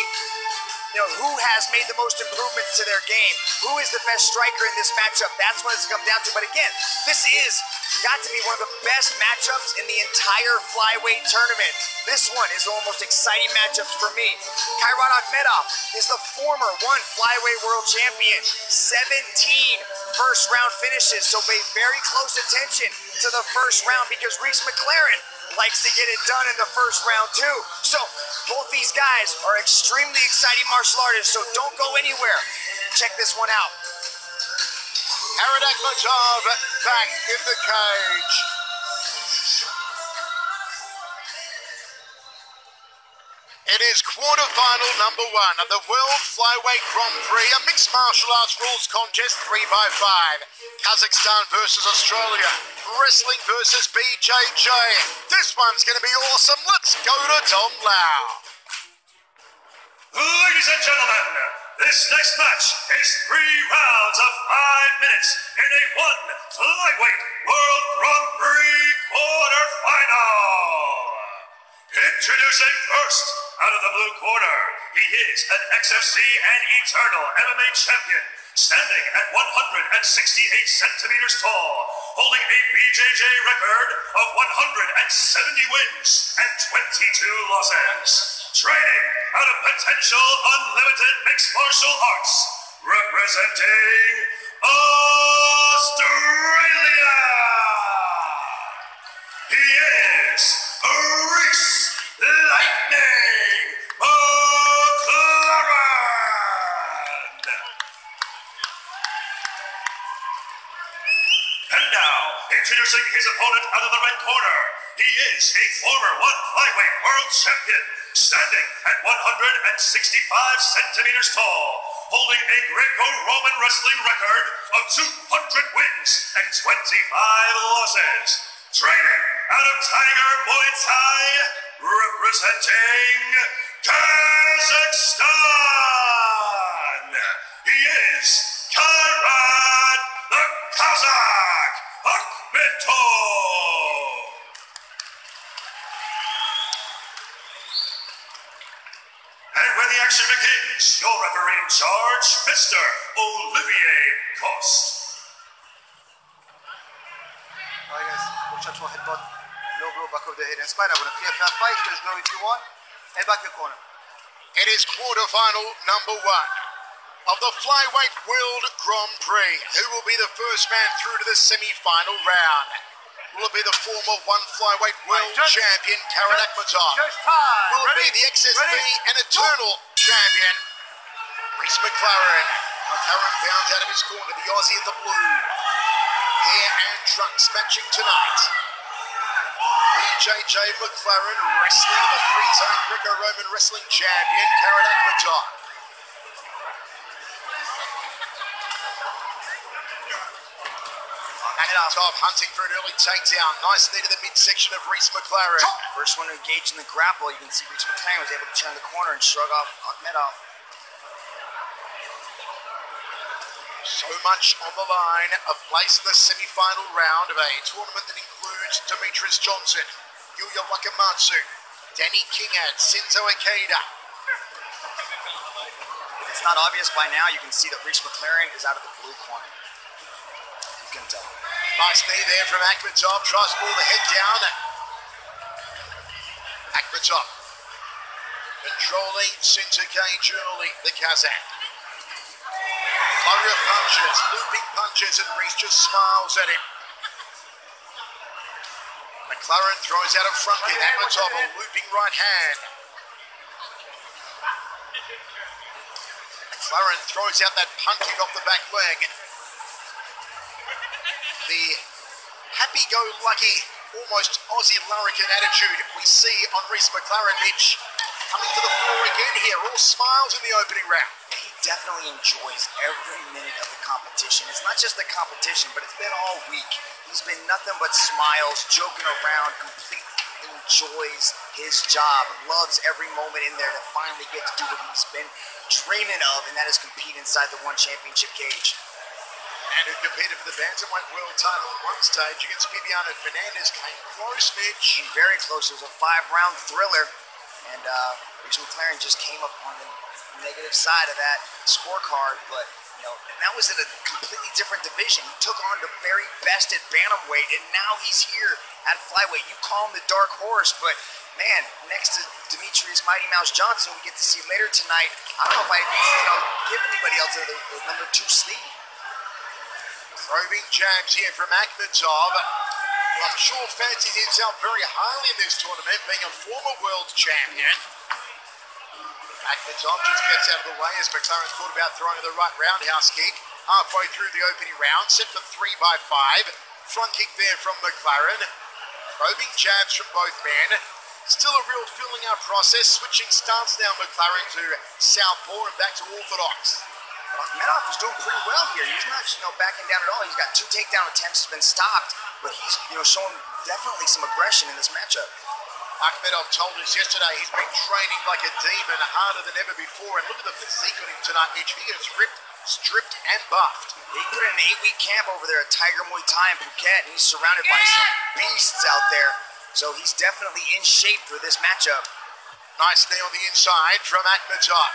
who has made the most improvements to their game, who is the best striker in this matchup. That's what it's come down to. But again, this is got to be one of the best matchups in the entire flyweight tournament. This one is one of the most exciting matchups for me. Kairat Akhmedov is the former flyweight world champion. 17 first round finishes, so pay very close attention to the first round because Reese McLaren likes to get it done in the first round too. So both these guys are extremely exciting martial artists, so don't go anywhere. Check this one out. Kairat Akhmedov back in the cage. It is quarterfinal number 1 of the World Flyweight Grand Prix, a mixed martial arts rules contest 3x5. Kazakhstan versus Australia, wrestling versus BJJ. This one's going to be awesome. Let's go to Tom Lau. Ladies and gentlemen, this next match is 3 rounds of 5 minutes in a flyweight World Grand Prix quarterfinal. Introducing first, out of the blue corner, he is an XFC and Eternal MMA champion, standing at 168 centimeters tall, holding a BJJ record of 170 wins and 22 losses. Training out of Potential Unlimited Mixed Martial Arts, representing Australia. He is Reese Lightning McLaren. And now, introducing his opponent out of the red corner, he is a former flyweight world champion, standing at 165 centimeters tall, holding a Greco-Roman wrestling record of 200 wins and 25 losses. Training out of Tiger Muay Thai, representing Kazakhstan. He is Kairat the Kazakh Akhmedov. And when the action begins, your referee in charge, Mr. Olivier Coste. Alright guys, watch out for headbutt, low blow back of the head and spine. I'm going to clear fair fight, there's no if you want, and back your corner. It is quarterfinal number 1 of the Flyweight World Grand Prix. Who will be the first man through to the semi-final round? Will it be the former flyweight world champion, Kairat Akhmedov? Will it be the XSV and Eternal champion, Reese McLaren? McLaren bounds out of his corner, the Aussie in the blue. Hair and trunks matching tonight. BJJ McLaren wrestling the 3-time Greco-Roman wrestling champion, Kairat Akhmedov. Akhmedov hunting for an early takedown. Nice knee to the midsection of Reese McLaren. First one to engage in the grapple, you can see Reese McLaren was able to turn the corner and shrug off Akhmedov. So much on the line, a place in the semi-final round of a tournament that includes Demetrius Johnson, Yuya Wakamatsu, Danny Kingan, Shinzo Ikeda. If it's not obvious by now, you can see that Reese McLaren is out of the blue corner. You can tell. Nice knee there from Akhmedov, tries to pull the head down. Akhmedov controlling Shinzo early, the Kazakh. Flurry of punches, looping punches, and Reese just smiles at him. McLaren throws out a front kick. Akhmedov a looping right hand. McLaren throws out that punt kick off the back leg. The happy-go-lucky, almost Aussie larrikin attitude we see on Reece McLaren, Mitch, coming to the floor again here, all smiles in the opening round. He definitely enjoys every minute of the competition. It's not just the competition, but it's been all week. He's been nothing but smiles, joking around, completely enjoys his job, loves every moment in there to finally get to do what he's been dreaming of, and that is compete inside the one championship cage. And who competed for the Bantamweight World title at one stage against Viviano Fernandez, came close, Mitch. Very close. It was a 5-round thriller, and Reece McLaren just came up on the negative side of that scorecard, but and that was in a completely different division. He took on the very best at bantamweight, and now he's here at flyweight. You call him the dark horse, but man, next to Demetrius Mighty Mouse Johnson, we get to see later tonight. I don't know if I give anybody else the number 2 sleeve. Probing jabs here from Akhmedov. Well, I'm sure fancies himself very highly in this tournament, being a former world champion. Akhmedov just gets out of the way as McLaren thought about throwing the right roundhouse kick. Halfway through the opening round, set for 3 by 5. Front kick there from McLaren. Probing jabs from both men. Still a real filling out process. Switching stance now, McLaren to southpaw and back to orthodox. Akhmedov is doing pretty well here. He's not backing down at all. He's got 2 takedown attempts, has been stopped, but he's showing definitely some aggression in this matchup. Akhmedov told us yesterday he's been training like a demon, harder than ever before, and look at the physique on him tonight, Mitch. He is ripped, stripped, and buffed. He put in an 8-week camp over there at Tiger Muay Thai in Phuket, and he's surrounded by some beasts out there, so he's definitely in shape for this matchup. Nice knee on the inside from Akhmedov.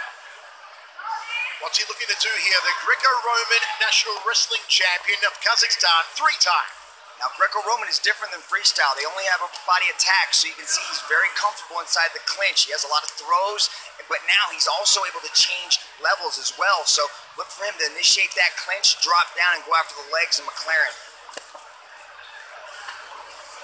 What's he looking to do here? The Greco-Roman National Wrestling Champion of Kazakhstan, 3-time. Now, Greco-Roman is different than freestyle. They only have upper body attacks, so you can see he's very comfortable inside the clinch. He has a lot of throws, but now he's also able to change levels as well. So look for him to initiate that clinch, drop down, and go after the legs of McLaren.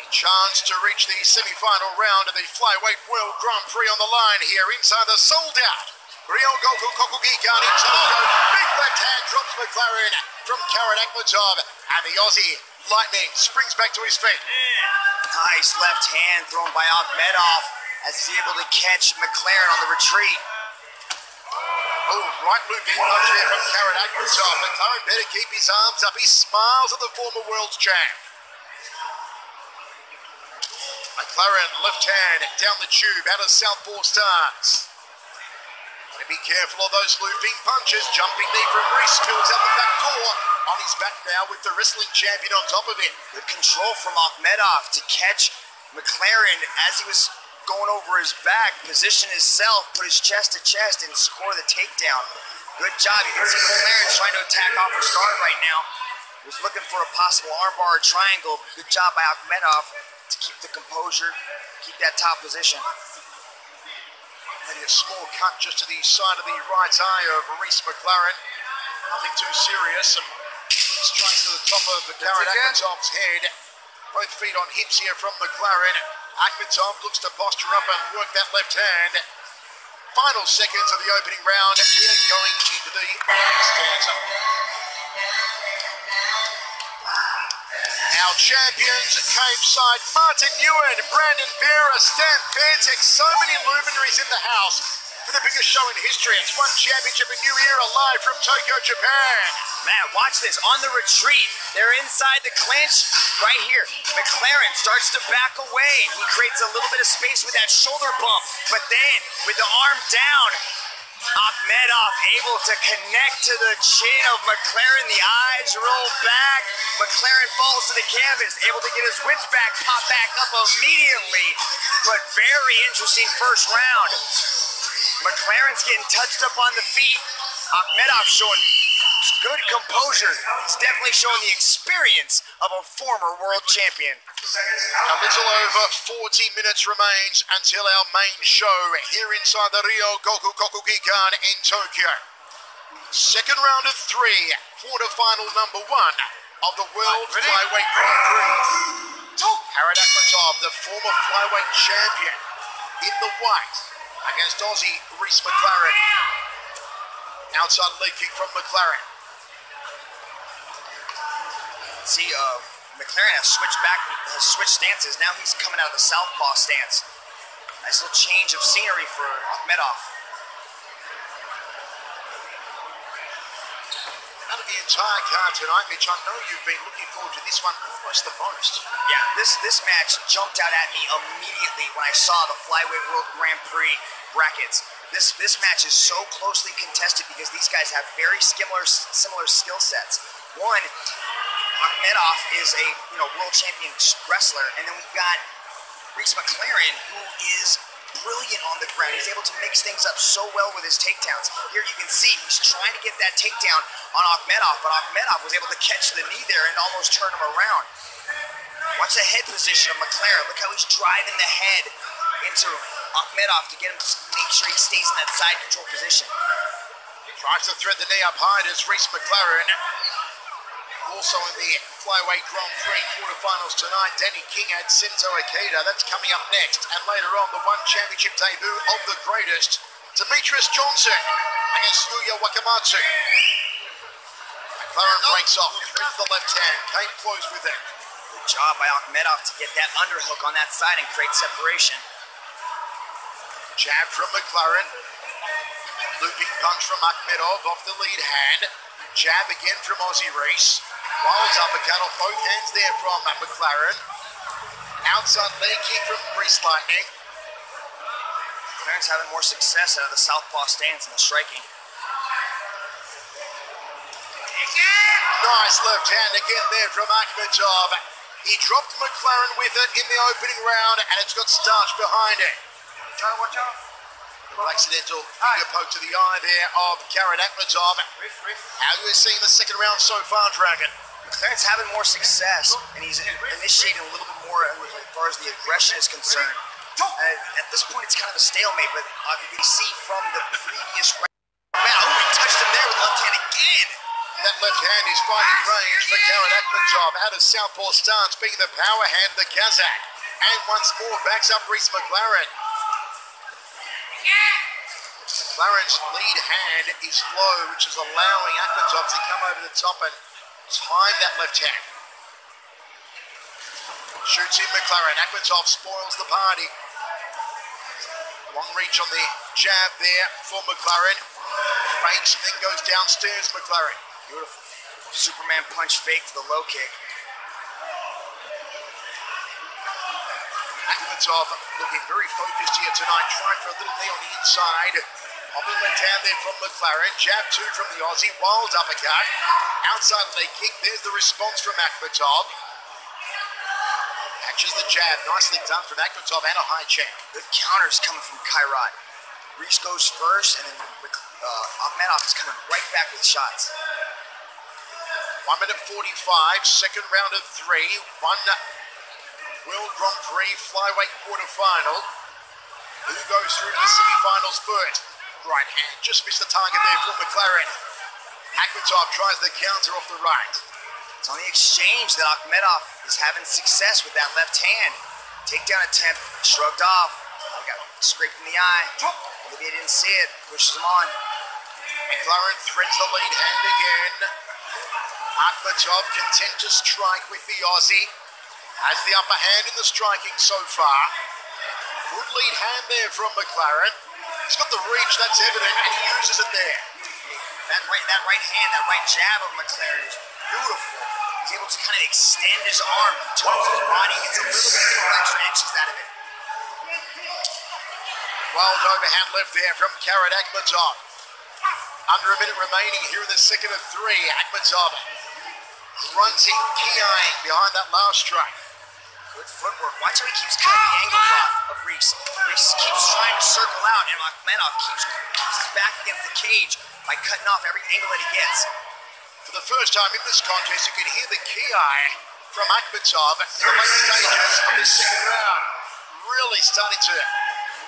A chance to reach the semi-final round of the Flyweight World Grand Prix on the line here inside the sold-out Rio Goku Kokugikan in Tokyo. Big left hand drops McLaren from Karen Akhmedov, and the Aussie Lightning springs back to his feet. Nice left hand thrown by Akhmedov as he's able to catch McLaren on the retreat. Oh, right looping punch here from Karen Akhmedov. McLaren better keep his arms up. He smiles at the former world champ. McLaren left hand down the tube out of southpaw stance. Gotta be careful of those looping punches. Jumping knee from Reece spills out the back door. On his back now with the wrestling champion on top of him. Good control from Akhmedov to catch McLaren as he was going over his back, position himself, put his chest to chest, and score the takedown. Good job. You can see McLaren trying to attack off his guard right now. Was looking for a possible armbar or triangle. Good job by Akhmedov to keep the composure, keep that top position. Maybe a small cut just to the side of the right eye of Reece McLaren. Nothing too serious. Straight to the top of Karen Akhmedov's head. Both feet on hips here from McLaren. Akhmedov looks to posture up and work that left hand. Final seconds of the opening round. We are going into the next stanza. Our champions, Cave Side, Martin Ewan, Brandon Vera, Stan Fairtex, so many luminaries in the house for the biggest show in history. It's one championship, a new era, live from Tokyo, Japan. Matt, watch this. On the retreat, they're inside the clinch right here. McLaren starts to back away. He creates a little bit of space with that shoulder bump, but then with the arm down, Akhmedov able to connect to the chin of McLaren. The eyes roll back. McLaren falls to the canvas, able to get his wits back, pop back up immediately. But very interesting first round. McLaren's getting touched up on the feet. Akhmedov showing good composure. He's definitely showing the experience of a former world champion. A little over 40 minutes remains until our main show here inside the Rio Goku Kokugikan in Tokyo. Second round of 3, quarterfinal number 1 of the World Flyweight Grand Prix. Karen Akhmedov, the former flyweight champion, in the white against Aussie Reece McLaren. Outside leg kick from McLaren. See, McLaren has switched stances. Now he's coming out of the southpaw stance. Nice little change of scenery for Akhmedov. Out of the entire card tonight, Mitch, I know you've been looking forward to this one almost the most. Yeah, this match jumped out at me immediately when I saw the Flyweight World Grand Prix brackets. This match is so closely contested because these guys have very similar skill sets. One, Akhmedov is a world champion wrestler, and then we've got Reese McLaren, who is brilliant on the ground. He's able to mix things up so well with his takedowns. Here you can see he's trying to get that takedown on Akhmedov, but Akhmedov was able to catch the knee there and almost turn him around. Watch the head position of McLaren. Look how he's driving the head into Akhmedov to get him to make sure he stays in that side control position. Tries to thread the knee up high as Reese McLaren. Also in the Flyweight Grand Prix quarterfinals tonight, Danny King had Senzo Ikeda. That's coming up next. And later on, the one championship debut of the greatest, Demetrius Johnson against Yuya Wakamatsu. McLaren breaks off with the left hand. Came close with it. Good job by Akhmedov to get that underhook on that side and create separation. Jab from McLaren. Looping punch from Akhmedov off the lead hand. Jab again from Aussie Reese. Wild uppercut off both hands there from McLaren. Outside leg kick from Reese Lightning. McLaren's having more success out of the southpaw stance and the striking. Nice left hand again there from Akhmedov. He dropped McLaren with it in the opening round, and it's got starch behind it. Watch out. Accidental finger poke to the eye there of Karen Akhmedov. How are you seeing the second round so far, Dragon? McLaren's having more success, and he's initiating a little bit more as far as the aggression is concerned. At this point, it's kind of a stalemate, but you can see from the previous round. Oh, he touched him there with the left hand again. That left hand is finding range for Karen Akhmedov. Out of southpaw stance, being the power hand of the Kazakh. And once more, backs up Reese McLaren. McLaren's lead hand is low, which is allowing Akhmedov to come over the top and time that left hand. Shoots in McLaren. Akhmedov spoils the party. Long reach on the jab there for McLaren. Fakes and then goes downstairs, McLaren. Beautiful. Superman punch fake to the low kick. Akhmedov looking very focused here tonight. Trying for a little knee on the inside. Popping left hand there from McLaren. Jab two from the Aussie. Wild uppercut. Outside leg kick. There's the response from Akhmedov. Catches the jab. Nicely done from Akhmedov and a high check. Good counters coming from Kairat. Reese goes first, and then Akhmedov is coming right back with shots. 1 minute 45. Second round of three. One World Grand Prix Flyweight quarterfinal. Who goes through to the semi-finals first? Right hand. Just missed the target there for McLaren. Akhmedov tries the counter off the right. It's on the exchange that Akhmedov is having success with that left hand. Takedown attempt, shrugged off. Got scraped in the eye. Maybe he didn't see it. Pushes him on. McLaren threads the lead hand again. Akhmedov content to strike with the Aussie. Has the upper hand in the striking so far. Good lead hand there from McLaren. He's got the reach, that's evident, and he uses it there. That right hand, that right jab of McLaren is beautiful. He's able to kind of extend his arm towards his body, gets a little bit more extra inches out of it. Wild overhand left there from Karen Akhmedov. Under a minute remaining here in the second of three. Akhmedov grunting, ki-eyeing behind that last strike. Good footwork. Watch how he keeps cutting the angles off of Reese. Reese keeps trying to circle out, and Akhmedov keeps his back against the cage by cutting off every angle that he gets. For the first time in this contest, you can hear the ki-eye from Akhmedov in the late stages of this second round. Really starting to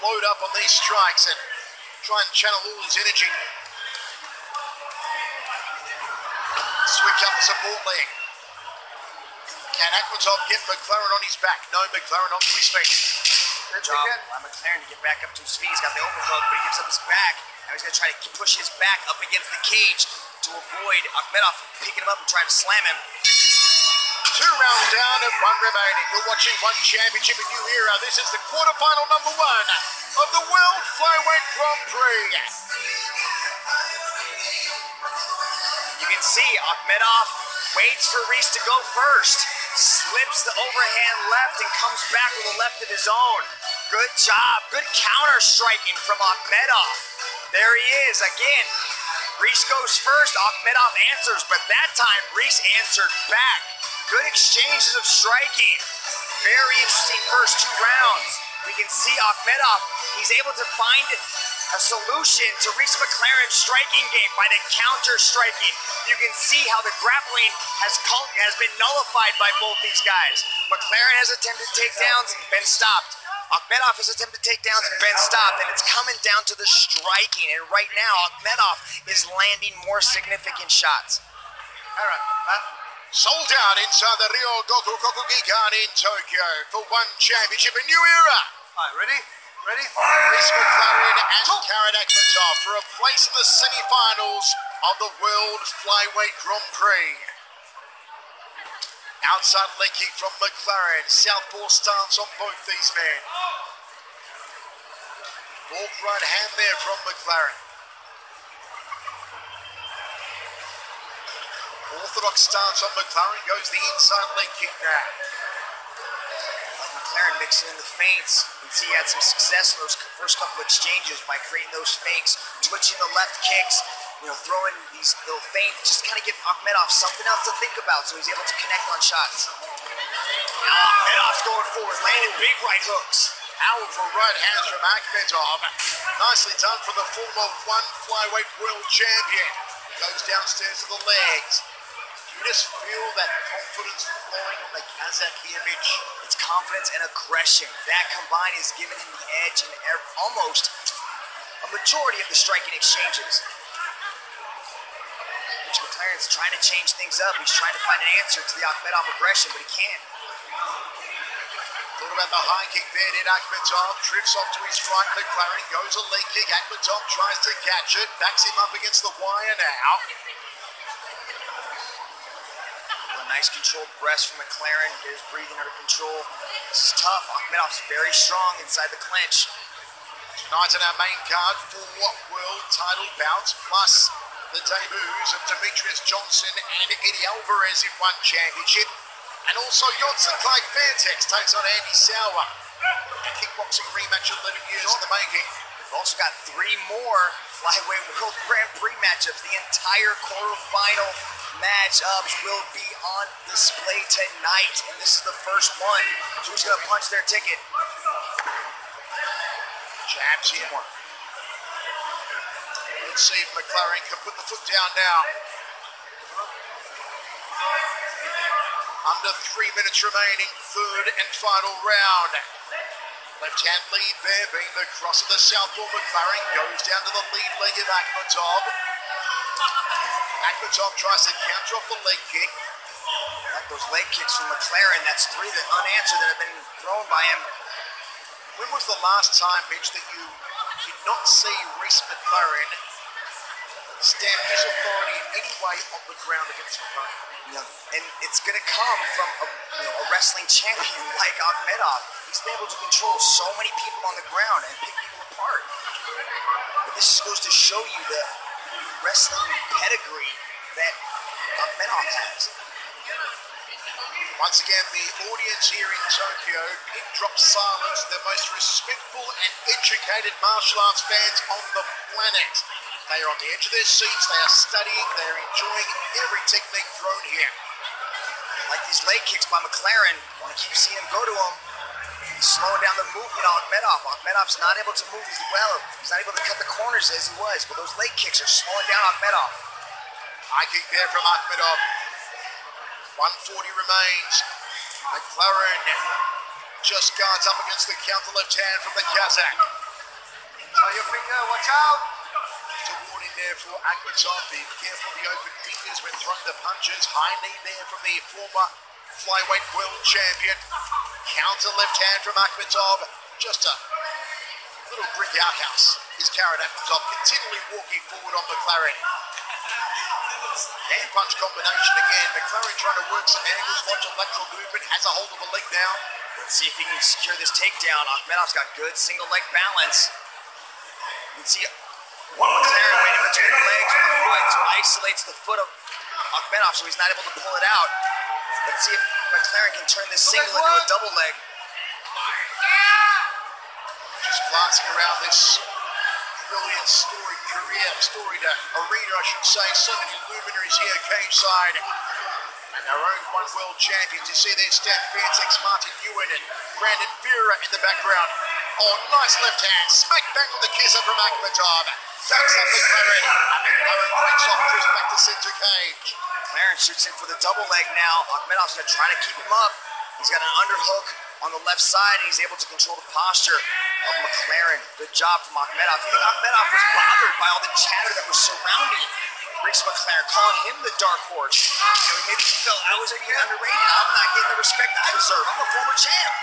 load up on these strikes and try and channel all his energy. Switch up the support leg. Can Akhmedov get McLaren on his back? No, McLaren onto his feet. Good job by McLaren to get back up to his feet. He's got the overhook, but he gives up his back. Now he's going to try to push his back up against the cage to avoid Akhmedov picking him up and trying to slam him. 2 rounds down and 1 remaining. You're watching One Championship, a new era. This is the quarterfinal number 1 of the World Flyweight Grand Prix. You can see Akhmedov waits for Reese to go first, slips the overhand left and comes back with a left of his own. Good job, good counter striking from Akhmedov. There he is again. Reese goes first, Akhmedov answers, but that time Reese answered back. Good exchanges of striking. Very interesting first 2 rounds. We can see Akhmedov, he's able to find a solution to Reese McLaren's striking game by the counter striking. You can see how the grappling has been nullified by both these guys. McLaren has attempted takedowns, been stopped. Akhmedov has attempted takedowns, been stopped, and it's coming down to the striking. And right now, Akhmedov is landing more significant shots. All right, sold out inside the Rio Goku Kokugikan in Tokyo for One Championship, a new era. All right, ready? Ready? Reese McLaren and Karen Akhmedov for a place in the semi-finals of the World Flyweight Grand Prix. Outside leg kick from McLaren. Southpaw stance on both these men. Walk right hand there from McLaren. Orthodox stance on McLaren. Goes the inside leg kick now. McLaren mixing in the feints. You can see he had some success in those first couple exchanges by creating those fakes, twitching the left kicks, throwing these little feints, just kind of give Akhmedov something else to think about so he's able to connect on shots. Now Akhmedov's going forward, landing big right hooks. Powerful right hands from Akhmedov. Nicely done from the former One Flyweight World Champion. Goes downstairs to the legs. You just feel that confidence flowing on the Kazakh image. It's confidence and aggression. That combined is giving him the edge in almost a majority of the striking exchanges. Which McLaren's trying to change things up. He's trying to find an answer to the Akhmedov aggression, but he can't. Thought about the high kick there, did Akhmedov. Drifts off to his right. McLaren goes a leg kick. Akhmedov tries to catch it. Backs him up against the wire now. Nice controlled breast from McLaren, get his breathing under control. This is tough. Akhmedov's very strong inside the clinch. Tonight on our main card, 4 world title bouts, plus the debuts of Demetrius Johnson and Eddie Alvarez in One Championship. And also Yodson Clyde Fairtex takes on Andy Sauer. A kickboxing rematch 11 years in the making. We've also got 3 more Flyweight World Grand Prix matchups. The entire quarterfinal matchups will be on display tonight, and this is the first one. Who's going to punch their ticket? Jabs here. Let's see if McLaren can put the foot down now. Under 3 minutes remaining, third and final round. Left hand lead there, being the cross of the southpaw. McLaren goes down to the lead leg of Akhmedov. Akhmedov tries to counter off the leg kick. Like those leg kicks from McLaren, that's 3 that unanswered that have been thrown by him. When was the last time, Mitch, that you did not see Reese McLaren stamp his authority in any way on the ground against McLaren? And it's going to come from a wrestling champion like Akhmedov. He's been able to control so many people on the ground and pick people apart. But this just goes to show you the wrestling pedigree that Akhmedov has. Once again, the audience here in Tokyo, pin drop silence, the most respectful and educated martial arts fans on the planet. They are on the edge of their seats, they are studying, they are enjoying every technique thrown here. Like these leg kicks by McLaren, want to keep seeing him go to him. He's slowing down the movement on Akhmedov. Akhmedov's not able to move as well. He's not able to cut the corners as he was, but those leg kicks are slowing down Akhmedov. High kick there from Akhmedov. 140 remains. McLaren just guards up against the counter left hand from the Kazakh. Try your finger, watch out! Just a warning there for Akhmedov. Be careful of the open fingers when throwing the punches. High knee there from the former Flyweight World Champion. Counter left hand from Akhmedov. Just a little brick outhouse. is Karen Appletop, continually walking forward on McLaren. Hand punch combination again. McLaren trying to work some angles, watch a lateral movement, has a hold of the leg now. Let's see if he can secure this takedown. Akhmedov's got good single leg balance. You can see McLaren waiting between the legs with the foot, so it isolates the foot of Akhmedov, so he's not able to pull it out. Let's see if McLaren can turn this single into a double leg. Just glancing around this brilliant storied career, storied arena, I should say. So many luminaries here cage side. And our own one world champions. You see there, Stan Fairtex, Martin Ewan and Brandon Vera in the background. Oh, nice left hand. Smack bang with the kisser from Akhmedov. That's up McLaren. And McLaren breaks off just back to center cage. McLaren shoots in for the double leg now. Akhmedov's going to try to keep him up. He's got an underhook on the left side, and he's able to control the posture of McLaren. Good job from Akhmedov. You think Akhmedov was bothered by all the chatter that was surrounding Reese McLaren, calling him the dark horse? Maybe he felt I was being underrated. I'm not getting the respect I deserve. I'm a former champ.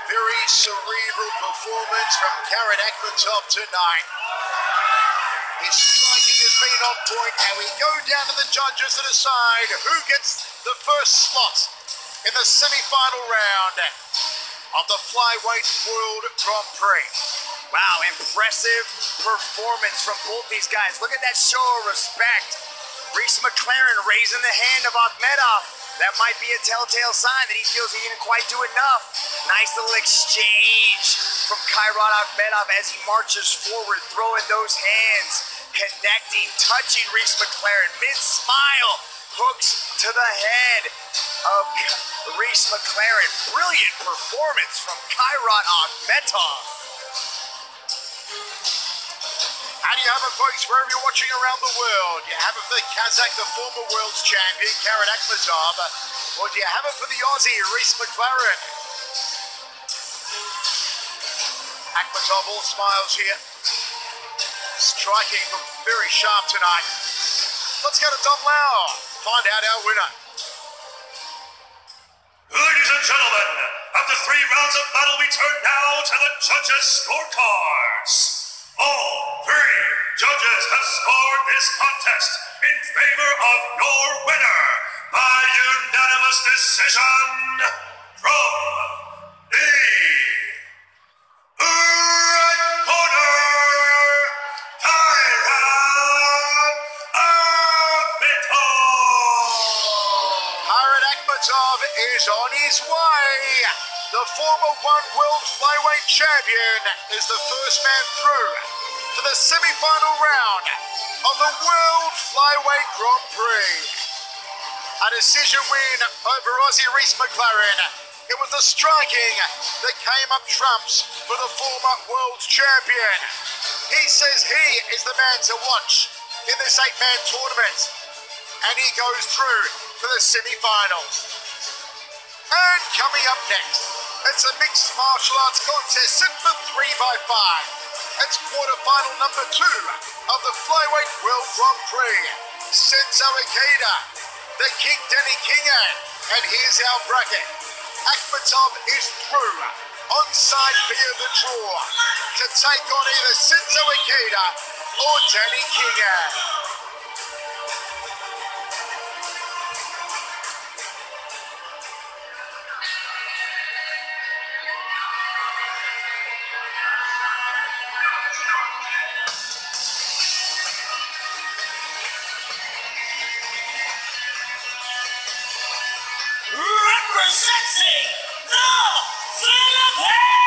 Very cerebral performance from Karen Akhmedov tonight. His striking has been on point, and we go down to the judges to decide who gets the first slot in the semi-final round of the Flyweight World Grand Prix. Wow, impressive performance from both these guys. Look at that show of respect. Reese McLaren raising the hand of Akhmedov. That might be a telltale sign that he feels he didn't quite do enough. Nice little exchange from Kairat Akhmedov as he marches forward, throwing those hands, connecting, touching Reese McLaren. Mid-smile, hooks to the head of Reese McLaren. Brilliant performance from Kairat Akhmedov. How do you have it, folks, wherever you're watching around the world? Do you have it for the Kazakh, the former world's champion, Karen Akhmedov, or do you have it for the Aussie, Reese McLaren? Akhmedov all smiles here. Striking very sharp tonight. Let's go to Dom Lau, find out our winner. Ladies and gentlemen, after 3 rounds of battle, we turn now to the judges' scorecards. All 3 judges have scored this contest in favor of your winner by unanimous decision from the red corner, Kairat Akhmedov. Kairat Akhmedov is on his way. The former one world flyweight champion is the first man through to the semi-final round of the World Flyweight Grand Prix. A decision win over Aussie Reese McLaren. It was the striking that came up trumps for the former world champion. He says he is the man to watch in this 8-man tournament, and he goes through to the semi-finals. And coming up next, it's a mixed martial arts contest set for 3x5. It's quarterfinal number 2 of the Flyweight World Grand Prix. Sensei Ikeda, the King Danny Kingan, and here's our bracket. Akhmedov is through onside via the draw to take on either Sensei Ikeda or Danny Kingan. Representing the Philippines!